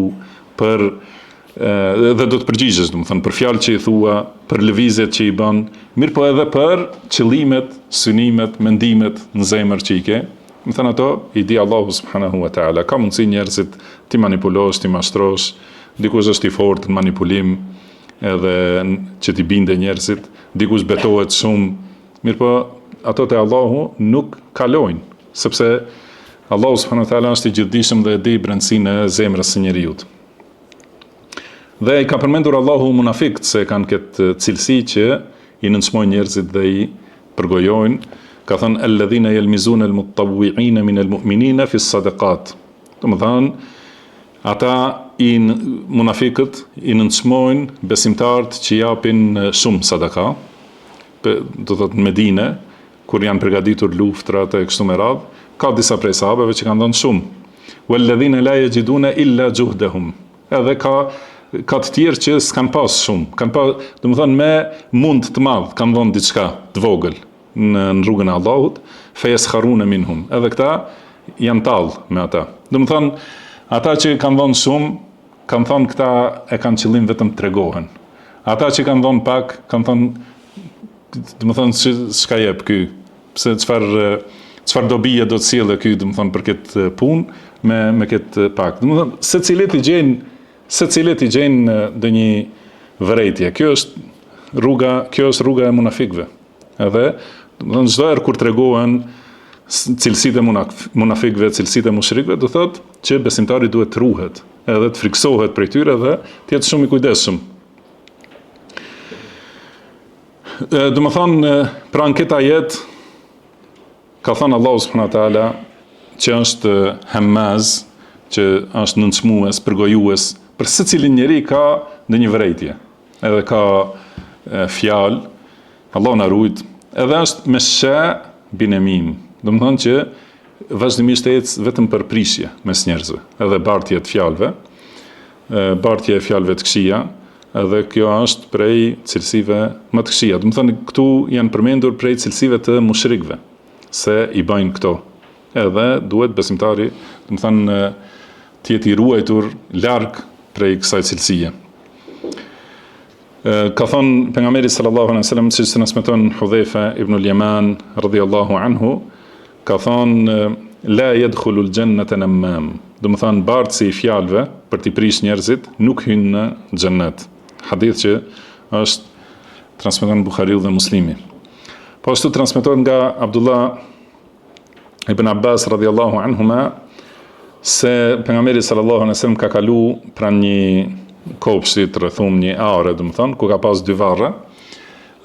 dhe do të përgjigjesh, domethënë për fjalë që I thua, për lëvizjet që I bën, mirë po edhe për qëllimet, synimet, mendimet në zemër që I ke. Domethënë ato I di Allahu subhanahu wa taala. Ka mundësi njerëzit ti manipulosh, ti mashtrosh, dikush është I fortë në manipulim, edhe që ti binde njerëzit, dikush betohet shumë. Mirë po ato te Allahu nuk kalojnë, sepse Allahu subhanahu wa taala është i gjithdijshëm dhe e di brendësinë e zemrës së njeriut. Dhe i ka përmendur Allahu munafiqët se kanë këtë cilësi që i nënçmojnë njerëzit dhe i përgojojnë. Ka thënë alladhina yalmizuna almutawwi'ina min almu'minina fi as-sadaqat. Do të thonë ata munafiqët i nënçmojnë besimtarët që japin shumë sadaka, do të thotë në Medinë, kur janë përgatitur luftrat e kështu me radhë, ka disa prej sahabeve që kanë dhënë shumë. Walladhina la yajiduna illa juhdahum. Edhe ka të tjerë që s'kan pas shumë, kanë pas, do të thonë me mund të madh, kanë dhënë diçka të vogël në rrugën e Allahut, fayaskharuna minhum. Edhe këta janë tallë me ata. Do të thonë ata që kanë dhënë shumë, kanë thonë këta e kanë qëllim vetëm të tregohen. Ata që kanë dhënë pak, kanë thonë, do të thonë çka jep ky, pse çfarë dobije do të sjellë ky, do të thonë për këtë punë me këtë pak. Do të thonë secilit i gjen ndonjë vërejtje. Kjo është rruga e munafikëve. Edhe do të thonë çdo herë kur tregohen cilësitë e munafikëve, cilësitë e mushrikëve, do thotë që besimtari duhet të ruhet, edhe të friksohet prej tyre dhe të jetë shumë i kujdesshëm. Do të thonë pra në këtë ajet ka thënë Allahu subhanahu wa taala që është hammaz, që është nënçmues, përgojues, për secilin njeri ka ndonjë vërejtje, edhe ka fjalë, Allahu na ruajt, edhe është me shë binemim. Do të thonë që vazhdimisht ecë vetëm për prishje mes njerëzve, edhe bartje të fjalëve, bartje e fjalëve të këqija, edhe kjo është prej cilësive më të këqija. Do të thonë këtu janë përmendur prej cilësive të mushrikëve, se i bëjnë këto. Edhe duhet besimtari, do të thonë të jetë i ruajtur larg prej kësaj cilësie. Ka thonë pejgamberi sallallahu alaihi wasallam, siç transmeton Hudhaifa ibn al-Yaman radhiyallahu anhu, ka thonë la yadkhulu al-jannata namam. Do të thonë bartësi i fjalëve për t'i prish njerëzit nuk hyn në xhennet. Hadith që është transmeton Buhariu dhe Muslimi. Po ashtu transmetohet nga Abdullah ibn Abbas radhiyallahu anhuma se pejgamberi sallallahu alaihi wasallam ka kalu pranë një kopshti të rrethum, një are, do të thonë, ku ka pas dy varre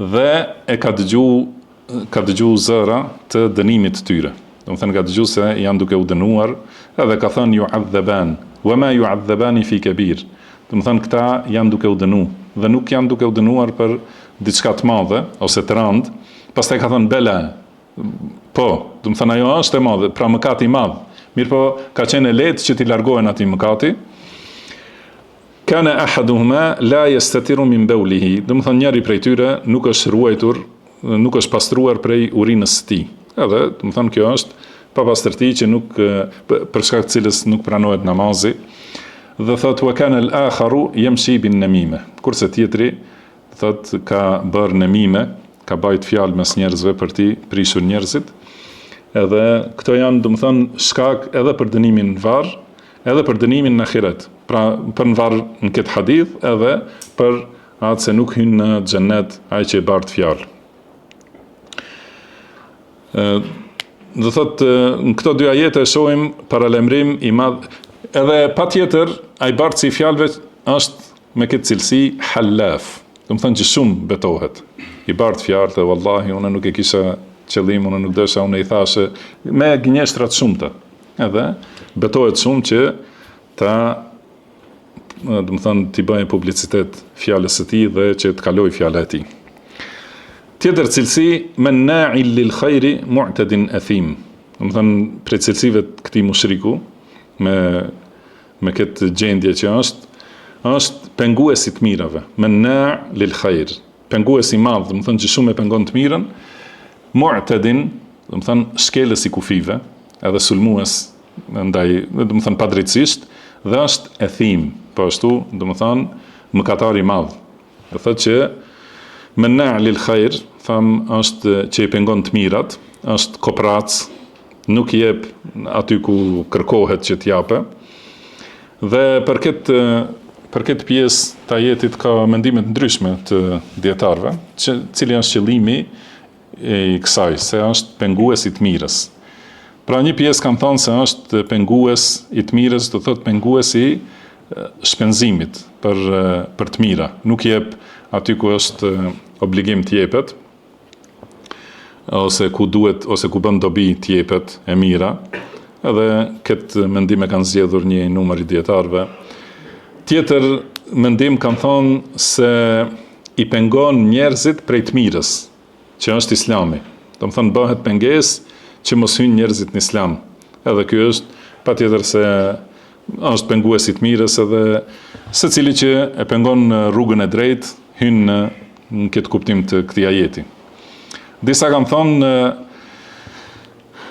dhe e ka dëgju zëra të dënimit të tyre. Do të thonë ka dëgju se janë duke u dënuar, edhe ka thënë yu'adhaban, wa ma yu'adhabani fi kabir. Do të thonë këta janë duke u dënu dhe nuk janë duke u dënuar për diçka të madhe ose të rëndë. Pastaj ka thënë bela, po, do të thonë ajo është e madhe, pra mëkati i madh. Mirë po, ka qenë e lehtë që t'i largohen atij mëkati. Kana ahaduhuma la yastatiru min bawlihi. Do të thonë njëri prej tyre nuk është ruajtur, nuk është pastruar prej urinës së tij. Edhe, do të thonë kjo është papastërti që nuk për shkak të cilës nuk pranohet namazi. Dhe thotë wa kana al-akharu yamshi bin namime. Kurse tjetri thotë ka bërë namime, ka bajt fjalë mes njerëzve për ti prishur njerëzit. Edhe këto janë, do të thonë, shkak edhe për dënimin në varr, edhe për dënimin në ahiret. Pra për në varr në këtë hadith, edhe për atë se nuk hyn në xhennet ai që e bart fjalë. Do thotë në këto dy ajete shohim paralajmërim i madh, edhe patjetër ai bartësi i fjalëve është me këtë cilësi halaf. Do të thonë që shumë betohet. I bart fjalë dhe wallahi unë nuk e kisha qëllim, unë nuk dësha, unë i thashe me gënjeshtra të shumta. Edhe betohet shumë që ta, do të thonë, t'i bëjë publicitet fjalës së tij dhe që të kalojë fjala e tij. Tjetër cilësi, manna'il lil khairi mu'tadin athim. Do të thonë prej cilësive të këtij mushriku me këtë gjendje që është penguesi të mirave. Manna' lil khair. Penguesi i madh, do të thonë që shumë e pengon të mirën. Mu'tadin, do të thonë shkelës i kufive, edhe sulmues ndaj, do të thonë padrejtisht, dhe është athim, po ashtu, do të thonë mëkatar i madh. Do thotë që manna' lil khair, është që i pengon të mirat, është koprac, nuk i jep aty ku kërkohet që t'jape. Dhe për këtë pjesë të ajetit ka mendime të ndryshme të dietarëve, cili është qëllimi kësaj, se është pengues i të mirës. Pra një pjesë kanë thënë se është pengues i të mirës, do thotë pengues i shpenzimit për të mira. Nuk jep aty ku është obligim të jepet, ose ku duhet, ose ku bën dobi të jepet e mira. Edhe këtë mendim e kanë zgjedhur një numër i dietarëve. Tjetër mendim kanë thonë se i pengon njerëzit prej të mirës, që është Islami. Do të thonë bëhet pengesë që mos hyjnë njerëzit në Islam. Edhe ky është patjetër se është pengues i të mirës, edhe secili që e pengon rrugën e drejtë hyn në këtë kuptim të këtij ajeti. Disa kanë thonë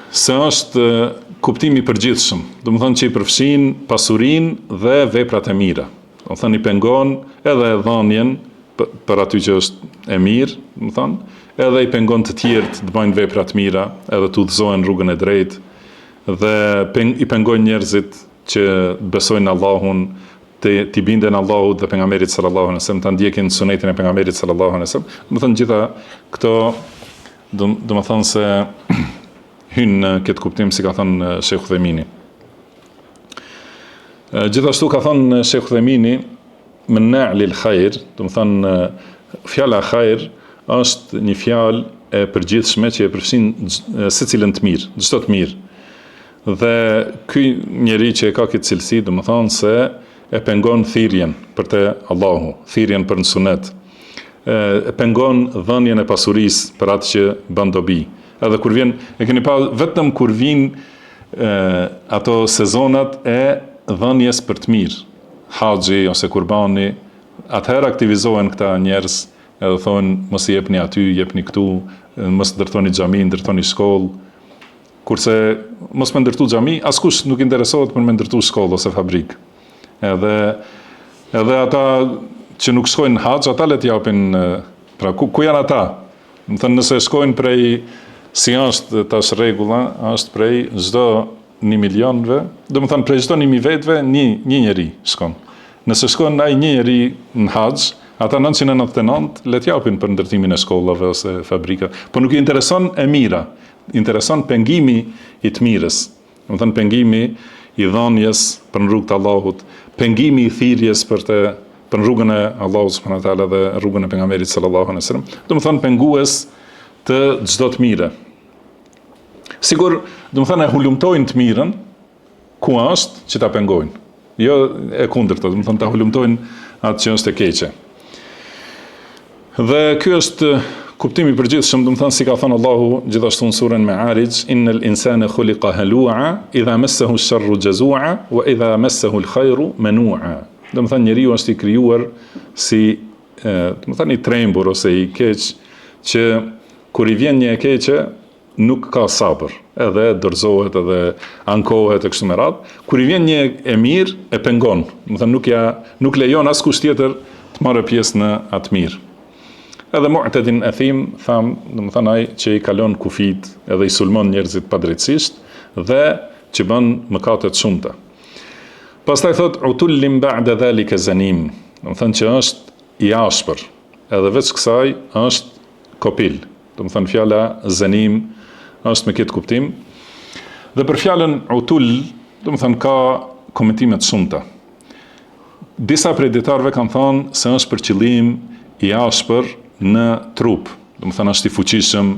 se është kuptimi i përgjithshëm, do të thonë që i përfshin pasurinë dhe veprat e mira. Do të thonë i pengon edhe dhënien për aty që është e mirë, do të thonë, edhe i pengon të tjerët të bëjnë vepra të mira, edhe të udhëzohen rrugën e drejtë, dhe i pengon njerëzit që besojnë Allahun, të binden Allahut dhe pejgamberit sallallahu alaihi wasallam, të ndjekin sunetin e pejgamberit sallallahu alaihi wasallam. Do të thonë gjitha këto do të thonë se hynë në këtë kuptim, si ka thënë Sheikh Uthemini. Gjithashtu ka thënë Sheikh Uthemini, menna' lil khair, do të thonë fjala khair është një fjalë e përgjithshme që e përfshin secilën të mirë, çdo të mirë. Dhe ky njeri që e ka këtë cilësi, do të thonë se e pengon thirrjen për te Allahu, thirrjen për në sunet. E pengon dhënien e pasurisë për atë që bën dobi. Edhe kur vjen, e keni pa vetëm kur vin ato sezonat e dhënjes për të mirë, haxhi ose kurbani, atëherë aktivizohen këta njerëz, edhe thonë mos i jepni aty, jepni këtu, mos ndërtoni xhami, ndërtoni shkollë. Kurse mos më ndërtu xhami, askush nuk interesohet për më ndërtu shkollë ose fabrikë. Edhe ata që nuk shkojnë në haxh, ata le të japin, pra ku janë ata? Më thënë nëse shkojnë prej, si është tash rregulla, është prej çdo 1 milionëve, do të thënë prej çdo 1.000 vetëve një njeri shkon. Nëse shkon ai një njeri në haxh, ata 999 le të japin për ndërtimin e shkollave ose fabrika, po nuk i intereson e mira, intereson pengimi i të mirës. Do të thënë pengimi i dhënjes për në rrugt të Allahut, pengimi i thirrjes për në rrugën e Allahut subhanahu wa taala dhe rrugën e pejgamberit sallallahu alaihi wasallam. Do të thënë pengues të çdo të mire. Sigur, do të thënë e hulumtojnë të mirën, ku është që ta pengojnë. Jo e kundërta, do të thënë ta hulumtojnë atë që është e keqe. Dhe ky është kuptimi i përgjithshëm, do të thënë si ka thënë Allahu gjithashtu në surën Ma'arij, innal insana khuliqa halu'a idha massahu ash-sharru jazu'a wa idha massahu al-khayru manu'a. Do të thënë njeriu është i krijuar si, do të thënë i trembur ose i keq, që kur i vjen një e keqe nuk ka sabër, edhe dorëzohet, edhe ankohet e kështu me radhë. Kur i vjen një e mirë, e pengon. Do të thënë nuk lejon askush tjetër të marrë pjesë në atë mirë. Edhe mu'tadin athim, do të thënë ai që i kalon kufit, edhe i sulmon njerëzit padrejtësisht dhe që bën mëkate të shumta. Pastaj thot utullim ba'da dhalika zanim, do të thënë që është i ashpër, edhe veç kësaj është kopil. Do të thënë fjala zanim është me këtë kuptim. Dhe për fjalën utul, do të thënë ka komentime të shumta. Disa prej dietarëve kanë thënë se është për qëllim i ashpër në trup, do të thënë është i fuqishëm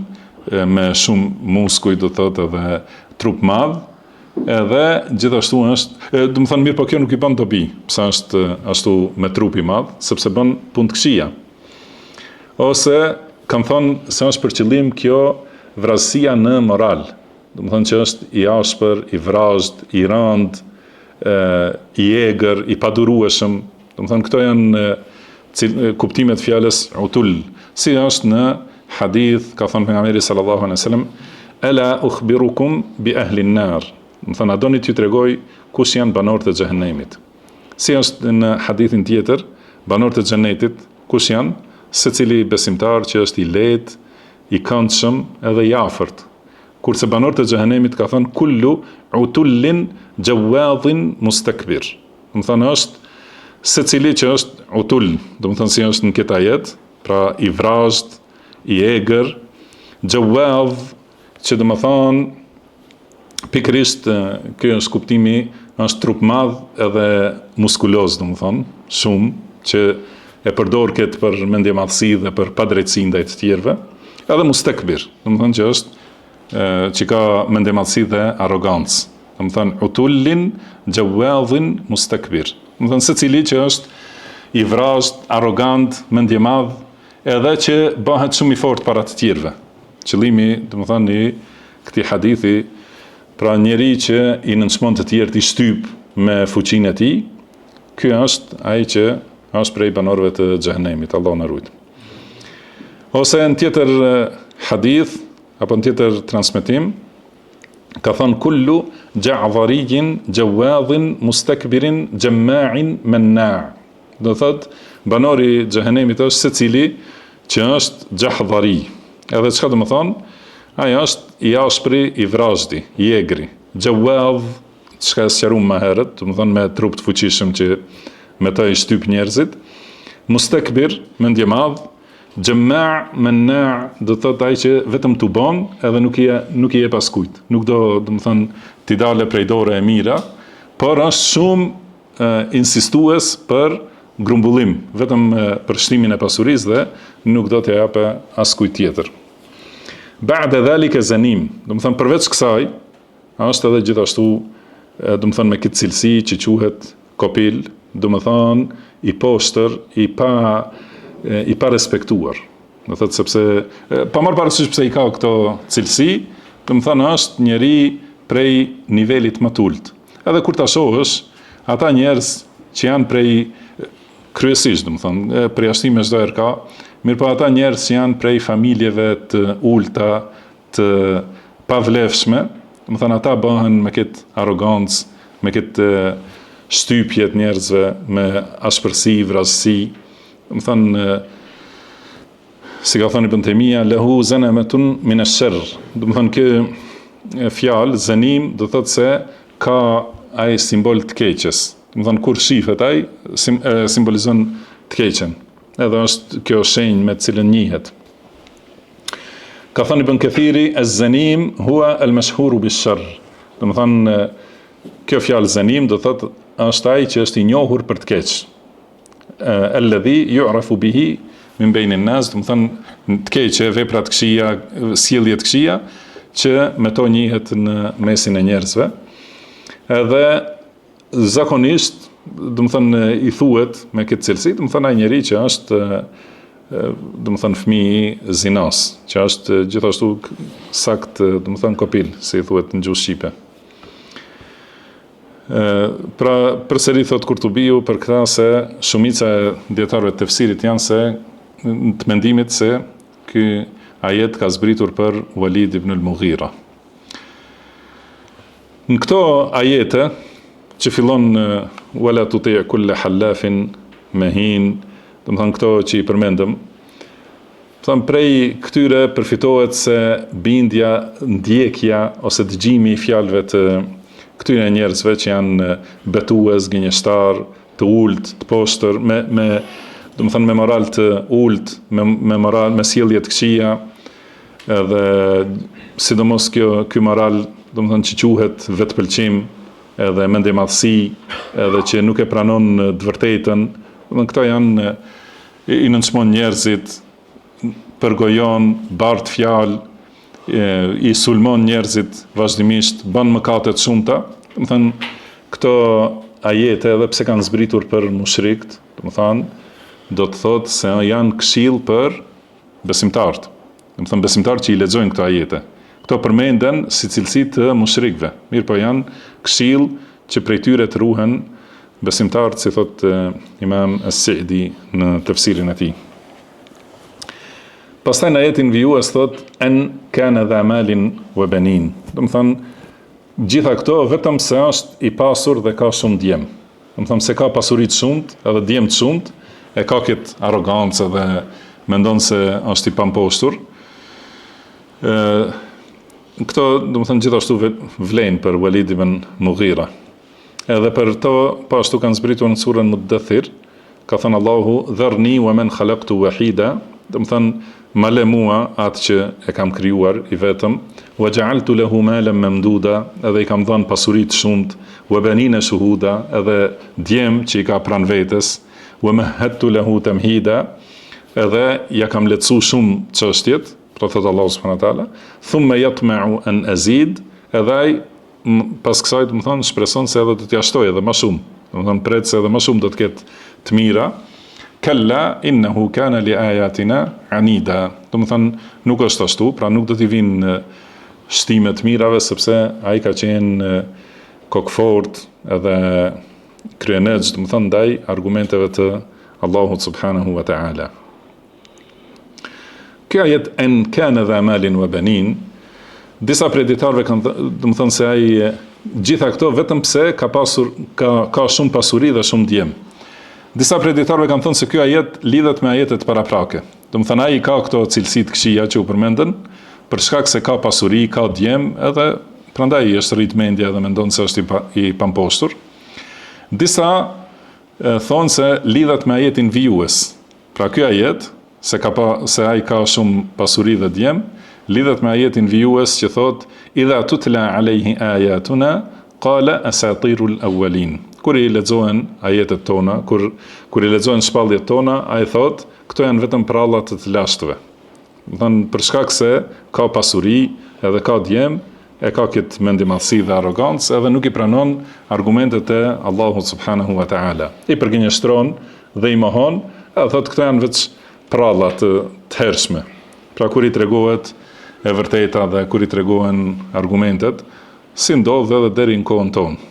me shumë muskuj, do të thotë, edhe trup madh. Edhe gjithashtu është, do të thënë mirë, po kjo nuk i bën dobi, pse është ashtu me trup i madh, sepse bën punë të këqija. Ose kanë thënë se është për qëllim kjo vrasësia në moral, do të thënë që është i ashpër, i vrazhd, i rënd, i egër, i padurueshëm. Do të thënë këto janë kuptimet fjalës utul, si është në hadith ka thënë pejgamberi sallallahu alaihi wasallam, ala ukhbirukum bi ahli an-nar. Më thënë, a doni t'ju tregoj kush janë banorët e xhehenemit. Si është në hadithin tjetër, banorët e xhenetit kush janë? Secili besimtar që është i lehtë, i këndshëm edhe i afërt. Kurse banorët e xhehenemit ka thënë kullu utullin jawadhin mustakbir. Më thënë është secili që është utul, do të thënë si është në këtë ajet, pra i vrazhd, i egër, Gjawad, që do më thonë, pikërisht, kjo është kuptimi, është trup madh edhe muskuloz, do më thonë, shumë, që e përdor këtë për mendje madhësi dhe për padrejtësi ndaj të tjerëve, edhe mustekbir, do më thonë që është, që ka mendje madhësi dhe arrogancë. Do më thonë, utullin, gjawadhin, mustekbir. Do më thonë, secili që është i vrazhd, arrogant, mendje madh, edhe që bëhet shumë i fortë para të tjerëve. Qëllimi, do më thonë, i këtij hadithi, pra njeri që i nënçmon të tjerët i shtyp me fuqinë e tij, ky është ai që është prej banorëve të xhehenemit, Allah na ruaj. Ose në tjetër hadith apo në tjetër transmetim ka thënë kullu ja'dharijin jawadhin mustakbirin jamma'in manna'. Do thotë banori i xhehenemit është secili që është jahdhari. Edhe çka do të thonë? Ai është i ashpri, i vrazhdi, i egri. Jawad, çka e sqaruam më herët, do të thonë me trup të fuqishëm që me të i shtyp njerëzit. Mustakbir, mendje madh. Jamma' manna', do thotë ai që vetëm tu bën edhe nuk i jep askujt. Nuk do të thonë ti dale prej dore e mira, por është shumë insistues për grumbullim, vetëm për shtimin e pasurisë dhe nuk do t'ja japë askujt tjetër. Ba'da dhalika zanim, do të thonë përveç kësaj, është edhe gjithashtu, do të thonë me këtë cilësi që quhet kopil, do të thonë i poshtër, i pa respektuar. Do thotë sepse pa marrë parasysh pse i ka këto cilësi, do të thonë është njeri prej nivelit më të ulët. Edhe kur ta shohësh, ata njerëz që janë prej kryesisht, do të thonë, përjashtime çdo herë ka, mirëpo ata njerëz që janë prej familjeve të ulta, të pavlefshme, do të thonë ata bëhen me këtë arrogancë, me këtë shtypje të njerëzve, me ashpërsi, vrazësi, do të thonë, si ka thënë Ibn Taymija, lahu zanamatun min ash-sharr. Do të thonë kjo fjalë zanim do thotë se ka ai simbol të keqes. Do të thonë kur shifet ai simbolizon të keqen. Edhe është kjo shenjë me të cilën njihet. Ka thënë Ibn Kathiri, az-zanim huwa al-mashhuru bish-sharr. Do të thonë kjo fjalë zanim do thotë është ai që është i njohur për të keq. Alladhi yu'rafu bihi min bayni an-nas, do të thonë të keqe, vepra të këqija, sjellje të këqija që me to njihet në mesin e njerëzve. Edhe zakonisht, do të thonë i thuhet me këtë cilësi, do të thonë ai njeri që është do të thonë fëmijë i zinas, që është gjithashtu sakt, do të thonë kopil, si i thuhet në gjuhë shqipe. Pra përsëri thot Kurtubiu për këtë se shumica e dietarëve të tefsirit janë se të mendimit se ky ajet ka zbritur për Walid ibn al-Mughira. Në këto ajete që fillon wala tuti' kulla halafin mahin, do të thonë këto që i përmendëm, thonë prej këtyre përfitohet se bindja, ndjekja ose dëgjimi i fjalëve të këtyre njerëzve që janë betues, gënjeshtar, të ulët, të poshtër, do të thonë me moral të ulët, me moral, me sjellje të këqija, edhe sidomos ky moral, do të thonë që quhet vetpëlqim, edhe mendje madhësi, edhe që nuk e pranon të vërtetën. Do të thonë këto janë i nënçmon njerëzit, përgojon, bart fjalë, i sulmon njerëzit vazhdimisht, bën mëkate të shumta. Do të thonë këto ajete edhe pse kanë zbritur për mushrikët, do të thonë do të thotë se janë këshill për besimtarët. Do të thonë besimtarët që i lexojnë këto ajete. Këto përmenden si cilësi të mushrikëve. Mirë po janë këshill që prej tyre të ruhen besimtarët, si thot Imam As-Sa'di në tefsirin e tij. Pastaj në ajetin vijues thot en kana dha malin wa banin. Do të thonë gjitha këto vetëm se është i pasur dhe ka shumë djem. Do të thonë se ka pasuri të shumt, edhe djem të shumt, e ka këtë arrogancë dhe mendon se është i pamposhtur. Këto, do të thonë gjithashtu vlen për Walid ibn Mughira. Edhe për to, po ashtu kanë zbritur në surën Muddathir, ka thënë Allahu, dharni wa man khalaqtu wahida, do të thonë ma le mua atë që e kam krijuar i vetëm, wa ja'altu lahu malan mamduda, edhe i kam dhënë pasuri të shumt, wa banina shuhuda, edhe djem që i ka pranë vetes, wa mahattu lahu tamhida, edhe ja kam lehtësu shumë çështjet, thot Allahu subhanahu wa taala, thumma yatma'u an azid, edhe ai pas kësaj do të thonë shpreson se edhe do t'ja shtoj edhe më shumë, do të thonë pret se edhe më shumë do të ketë të mira. Kalla innahu kana li ayatina anida, do të thonë nuk është ashtu, pra nuk do t'i vinë shtime të mirave, sepse ai ka qenë kokfort edhe kryenëx, do të thonë ndaj argumenteve të Allahut subhanahu wa taala. Kjo ajet en kana dha malin wa banin, disa preditarve kanë, do të thonë se ai gjitha këto vetëm pse ka shumë pasuri dhe shumë djem. Disa preditarve kanë thënë se ky ajet lidhet me ajetet paraprake. Do të thonë ai ka këto cilësi të këqija që u përmendën, për shkak se ka pasuri, ka djem, edhe prandaj i është rrit mendja dhe mendon se është i pamposhtur. Disa thonë se lidhet me ajetin vijues. Pra ky ajet se ai ka shumë pasuri dhe djem, lidhet me ajetin vijues që thot idha tutla alayhi ayatuna qala asatirul awwalin. Kur i lexohen ajetet tona, kur i lexohen shpalljet tona, ai thot këto janë vetëm prallat të lashtëve. Do të thonë për shkak se ka pasuri edhe ka djem, e ka këtë mendimadhësi dhe arrogancë, edhe nuk i pranon argumentet e Allahut subhanahu wa taala. I përgënjeshtron dhe i mohon, edhe thot këto janë veç pralla të hershme. Pra kur i tregohet e vërteta dhe kur i tregohen argumentet, si ndodh edhe deri në kohën tonë.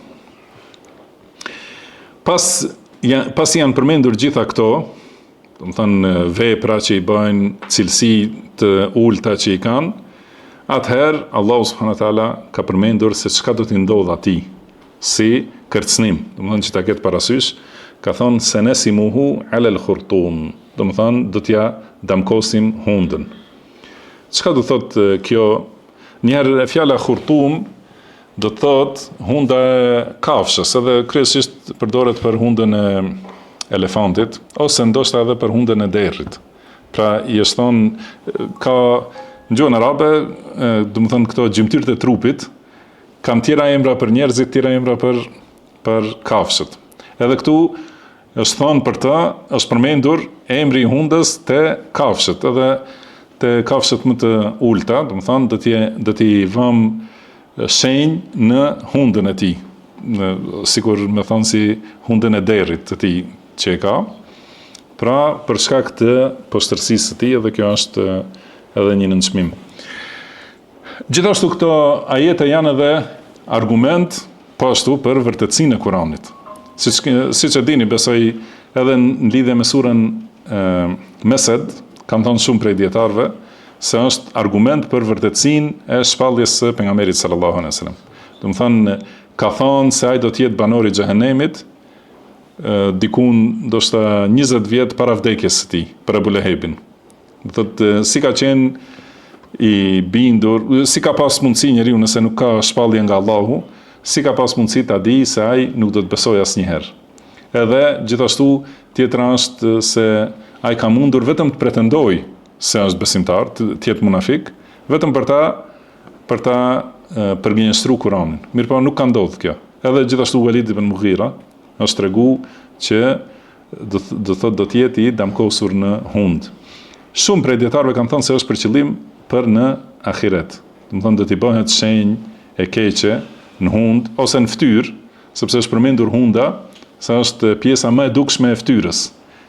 Pas janë përmendur gjitha këto, do të thonë vepra që i bëjnë, cilësi të ulta që i kanë, atëherë Allahu subhanahu wa taala ka përmendur se çka do t'i ndodh atij si kërcënim. Do të thonë që ta ketë parasysh, ka thonë senesimuhu ala al-khurtum. Do të thonë do t'ja damkosim hundën. Çka do thot kjo? Njëherë fjala khurtum do të thot hunda e kafshës, edhe kryesisht përdoret për hundën e elefantit, ose ndoshta edhe për hundën e derrit. Pra i është thonë, ka në gjuhën arabe, do të thonë këto gjymtyrët e trupit, kanë tjera emra për njerëzit, tjera emra për kafshët. Edhe këtu është thonë për të, është përmendur emri i hundës te kafshët, edhe te kafshët më të ulta, do të thonë do t'i vëm shenjë në hundën e tij, sikur me thonë si hundën e derrit të tij që e ka. Pra për shkak të poshtërsisë së tij, edhe kjo është edhe një nënçmim. Gjithashtu këto ajete janë edhe argument po ashtu për vërtetësinë e Kuranit. Siç e dini, besoj edhe në lidhje me surën Mesed, kam thënë shumë prej dietarëve se është argument për vërtetësinë e shpalljes së pejgamberit sallallahu alaihi wasallam. Do të thonë ka thonë se ai do të jetë banori i xhehenemit dikun ndoshta 20 vjet para vdekjes së tij, për Abu Lahebin. Do thotë si ka qenë i bindur, si ka pas mundësi njeriu nëse nuk ka shpallje nga Allahu, si ka pas mundësi ta di se ai nuk do të besojë asnjëherë. Edhe gjithashtu tjetra është se ai ka mundur vetëm të pretendojë se është besimtar, të jetë munafik, vetëm për ta përgjigjëstruar Kur'anin. Mirpo nuk ka ndodhur kjo. Edhe gjithashtu Walid ibn Mughira është treguar që do të jetë i damkosur në hund. Shumë prej dietarëve kanë thënë se është për qëllim për në ahiret. Do të thonë do t'i bëhet shenjë e keqe në hund ose në fytyrë, sepse është përmendur hunda se është pjesa më e dukshme e fytyrës.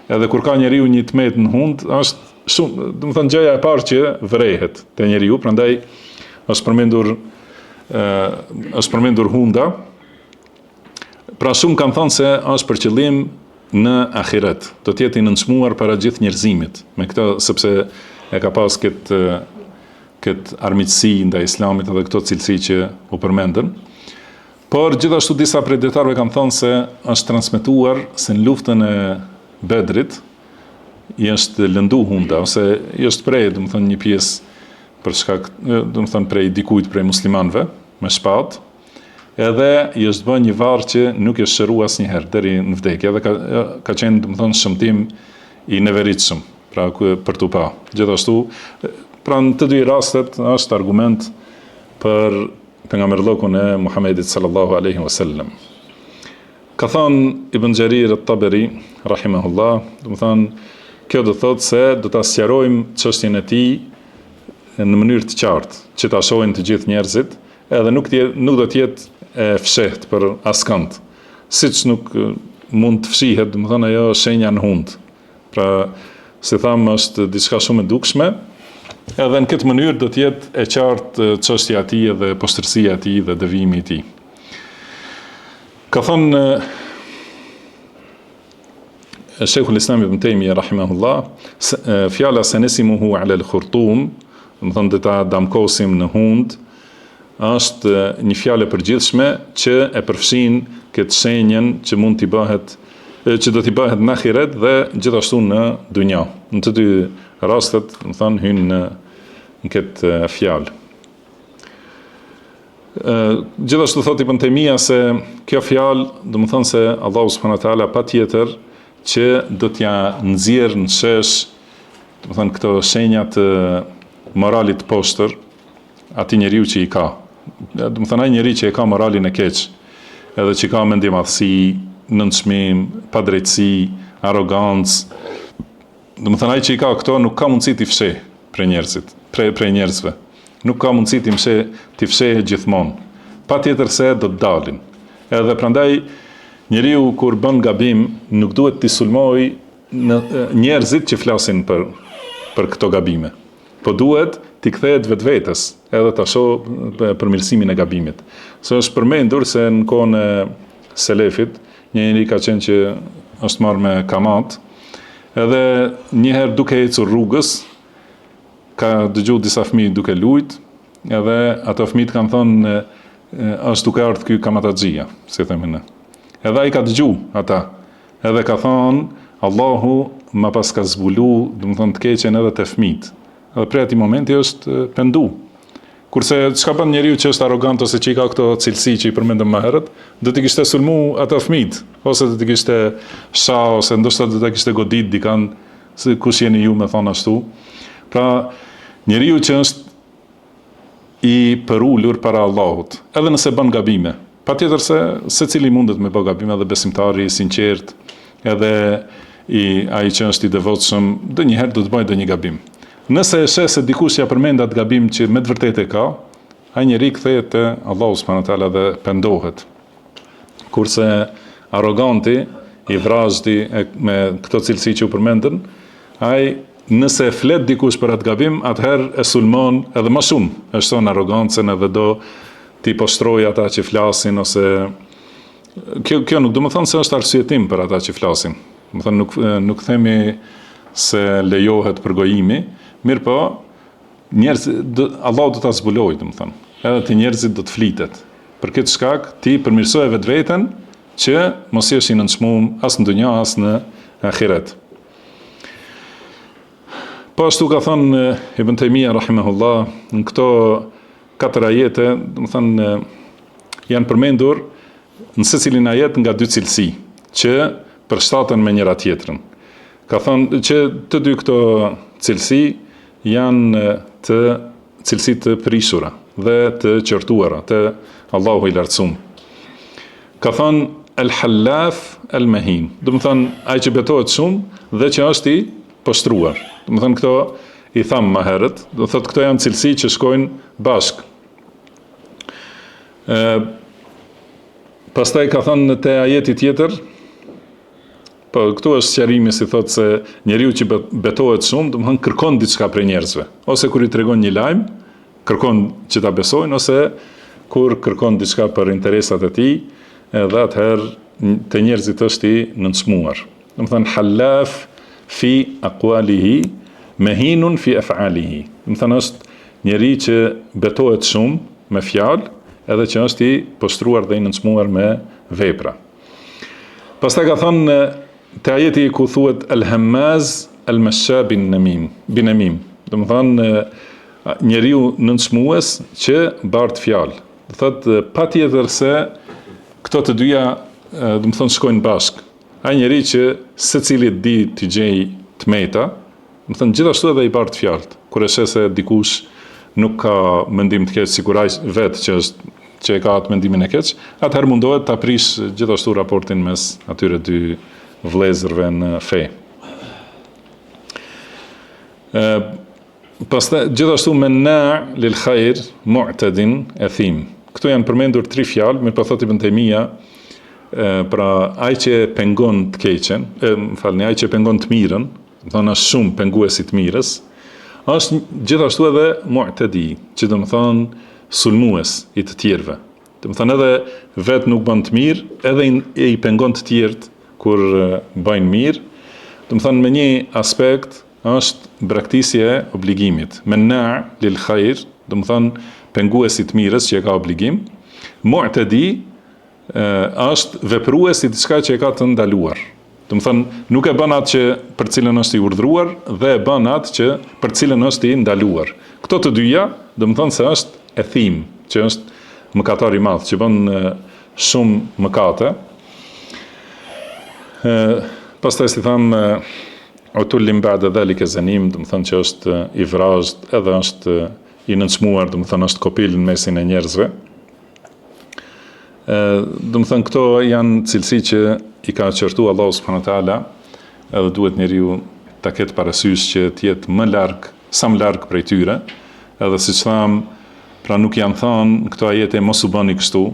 Edhe kur ka njeriu një tmet në hund, është shumë, do të thonë gjëja e parë që vrehet te njeriu, prandaj është përmendur hunda. Pra shumë kanë thënë se është për qëllim në ahiret, do të jetë i nënçmuar para gjithë njerëzimit. Me këtë sepse e ka pas këtë armiqësi ndaj Islamit edhe këto cilësi që u përmendën. Por gjithashtu disa prej dietarëve kanë thënë se është transmetuar se në luftën e Bedrit i është lëndu hunda, ose i është prej, do të thonë një pjesë për shkak, do të thonë prej dikujt prej muslimanëve me shpatë, edhe i është bën një varr që nuk i shëruar asnjëherë deri në vdekje, edhe ka qenë, do të thonë, shëmtim i neveritshëm. pra për tu pa. Gjithashtu, pra në të dy rastet është argument për pejgamberllokun e Muhamedit sallallahu alaihi wasallam. Ka thënë Ibn Jarir at-Tabari rahimahullah, do të thonë kjo do thotë se do ta sqarojmë çështjen e tij në mënyrë të qartë, që ta shohin të gjithë njerëzit, edhe nuk do të jetë e fshehtë për askënd. Siç nuk mund të fshihet, do të thonë ajo shenja në hund. Pra, si thamë, është diçka shumë e dukshme, edhe në këtë mënyrë do të jetë e qartë çështja e tij dhe poshtërsia e tij dhe devijimi i tij. Ka thënë Sheikhul Islam Ibn Taymiyyah rahimahullah, fjala sanesimuhu ala al-khurtum, do të thonë ta damkosim në hund, është një fjalë e përgjithshme që e përfshin këtë shenjën që mund t'i bëhet, që do t'i bëhet në ahiret dhe gjithashtu në dunja. Në të dy rastet, do të thonë, hyn në këtë fjalë. Gjithashtu thot Ibn Taymiyyah se kjo fjalë, do të thonë se Allahu subhanahu wa taala patjetër që do t'ja nxjerrë në shesh, do të thonë, këto shenja të moralit poshtër atij njeriu që i ka. Do të thonë, ai njeriu që e ka moralin e keq, edhe që ka mendjemadhsi, nënçmim, padrejtësi, arrogancë. Do të thonë, ai që i ka këto nuk ka mundësi t'i fshehë prej njerëzve. Nuk ka mundësi t'i fshehë gjithmonë. Patjetër se do të dalin. Edhe prandaj njeriu kur bën gabim nuk duhet t'i sulmoj njerëzit që flasin për këto gabime. Po duhet t'i kthehet vetvetes, edhe ta shohë përmirësimin e gabimit. Se është përmendur se në kohën e selefit, një njeri ka qenë që është marrë me kamat, edhe njëherë duke ecur rrugës, ka dëgju disa fëmijë duke lujt, edhe ato fëmijët kanë thonë, është duke ardhur ky kamataxhia, si themi ne. Edhe ai ka dëgju ata, edhe ka thonë, Allahu ma pas ka zbulu, do të thonë, të keqen edhe te fëmijët. Edhe prej atij momenti është pendu. Kurse çka bën njeriu që është arrogant ose që i ka këto cilësi që i përmendëm më herët, do t'i kishte sulmu ata fëmijët, ose do t'i kishte shah, ose ndoshta do t'a kishte godit dikan, se kush jeni ju me thonë ashtu. Pra, njeriu që është i përulur para Allahut, edhe nëse bën gabime, patjetër se secili mundet me bë gabime, edhe besimtari i sinqert, edhe ai që është i devotshëm, ndonjëherë do të bëjë ndonjë gabim. Nëse e sheh se dikush ja përmend atë gabim që me të vërtetë e ka, ai njeri kthehet te Allahu subhanahu wa taala dhe pendohet. Kurse arroganti, i vrazhdi me këto cilësi që u përmendën, ai nëse flet dikush për atë gabim, atëherë e sulmon edhe më shumë, e shton arrogancën edhe do t'i poshtrojë ata që flasin, ose kjo nuk do të thonë se është arsyetim për ata që flasin. Do të thonë nuk themi se lejohet përgojimi, mirë po, Allah do t'a zbulojë, do të thonë. Edhe të njerëzit do të flitet. Për këtë shkak, ti përmirësoje vetveten që mos jesh i nënçmuar as në dunja, as në ahiret. Po ashtu ka thënë Ibn Taymiyyah rahimahullah, në këto 4 ajete, do të thonë, janë përmendur në secilin ajet nga 2 cilësi që përshtaten me njëra tjetrën. Ka thënë që të dy këto cilësi janë të cilësi të prishura dhe të qortuara të Allahu i lartësuar. Ka thënë el-hallaf el-mahin, do të thonë ai që betohet shumë dhe që është i poshtruar. Do të thonë këto i tham më herët, do thotë këto janë cilësi që shkojnë bashkë. Pastaj ka thënë te ajeti tjetër, po këtu është sqarimi, si thotë se njeriu që betohet shumë, do të thonë kërkon diçka prej njerëzve, ose kur i tregon një lajm, kërkon që ta besojnë, ose kur kërkon diçka për interesat e tij, edhe atëherë te njerëzit është i nënçmuar. Do të thonë halaf fi aqwalihi, mahinun fi af'alihi. Do të thonë është njeri që betohet shumë me fjalë, edhe që është i poshtruar dhe i nënçmuar me vepra. Pastaj ka thënë te ajeti ku thuhet el-hammaz el-mashab bin-namim. Do të thonë njeriu nënçmues që bart fjalë. Do thotë patjetër se këto të dyja, do të thonë, shkojnë bashkë. Ai njeri që secili di të gjej tmeta, Më thënë, gjithashtu edhe i bartë fjalët. Kur e sheh se dikush nuk ka mendim të keq, sikur ai vetë që e ka atë mendimin e keq, atëherë mundohet ta prish gjithashtu raportin mes atyre dy vëllezërve në fe. Pastaj gjithashtu menna lil khair mu'tadin athim. Këtu janë përmendur 3 fjalë, mirë po thotë Ibn Taymija, pra ai që pengon të keqen, ai që pengon të mirën, do të thonë është shumë penguesi të mirës, është gjithashtu edhe mu'tadi, që do të thonë sulmues i të tjerëve. Do të thonë edhe vetë nuk bën të mirë, edhe i pengon të tjerët kur bëjnë mirë. Do të thonë me një aspekt është braktisje e obligimit. Menna lil khair, do të thonë penguesi të mirës që e ka obligim. Mu'tadi është veprues i diçka që e ka të ndaluar. Do të thonë nuk e bën atë që për cilën është i urdhëruar dhe e bën atë që për cilën është i ndaluar. Këto të dyja, do të thonë se është ethim, që është mëkatar i madh, që bën shumë mëkate. Pastaj si tham utullim ba'da dhalika zanim, do të thonë që është i vrazhd, edhe është i nënçmuar, do të thonë është kopil në mesin e njerëzve. Do të thënë këto janë cilësi që i ka qërtu Allahu subhanahu wa taala, edhe duhet njeriu ta ketë parasysh që të jetë më larg, sa më larg prej tyre, edhe siç tham, pra nuk janë thënë këto ajete mos u bëni kështu,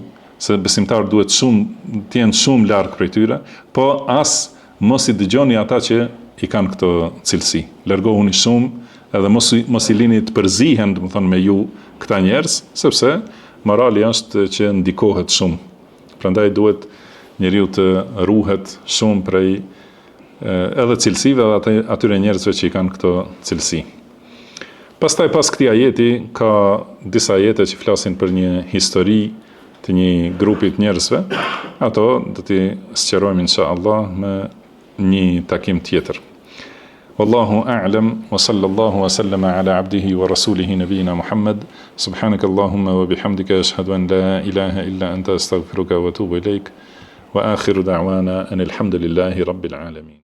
se besimtar duhet të jenë shumë larg prej tyre, po as mos i dëgjoni ata që i kanë këto cilësi. Largohuni shumë, edhe mos i lini të përzihen, do të thonë me ju këta njerëz, sepse morali është që ndikohet shumë. Prandaj duhet njeriu të ruhet shumë prej edhe cilësive dhe atyre njerëzve që i kanë këto cilësi. Pastaj pas këtij ajeti ka disa ajete që flasin për një histori të një grupi të njerëzve. Ato do t'i sqarojmë inshallah me një takim tjetër. Wallahu a'lam wa sallallahu wa sallama ala abdihi wa rasulihi nabiyina Muhammad. Subhanaka Allahumma wa bihamdika ashhadu an la ilaha illa anta astaghfiruka wa atubu ilaik. Wa akhiru da'wana anil hamdulillahi rabbil alamin.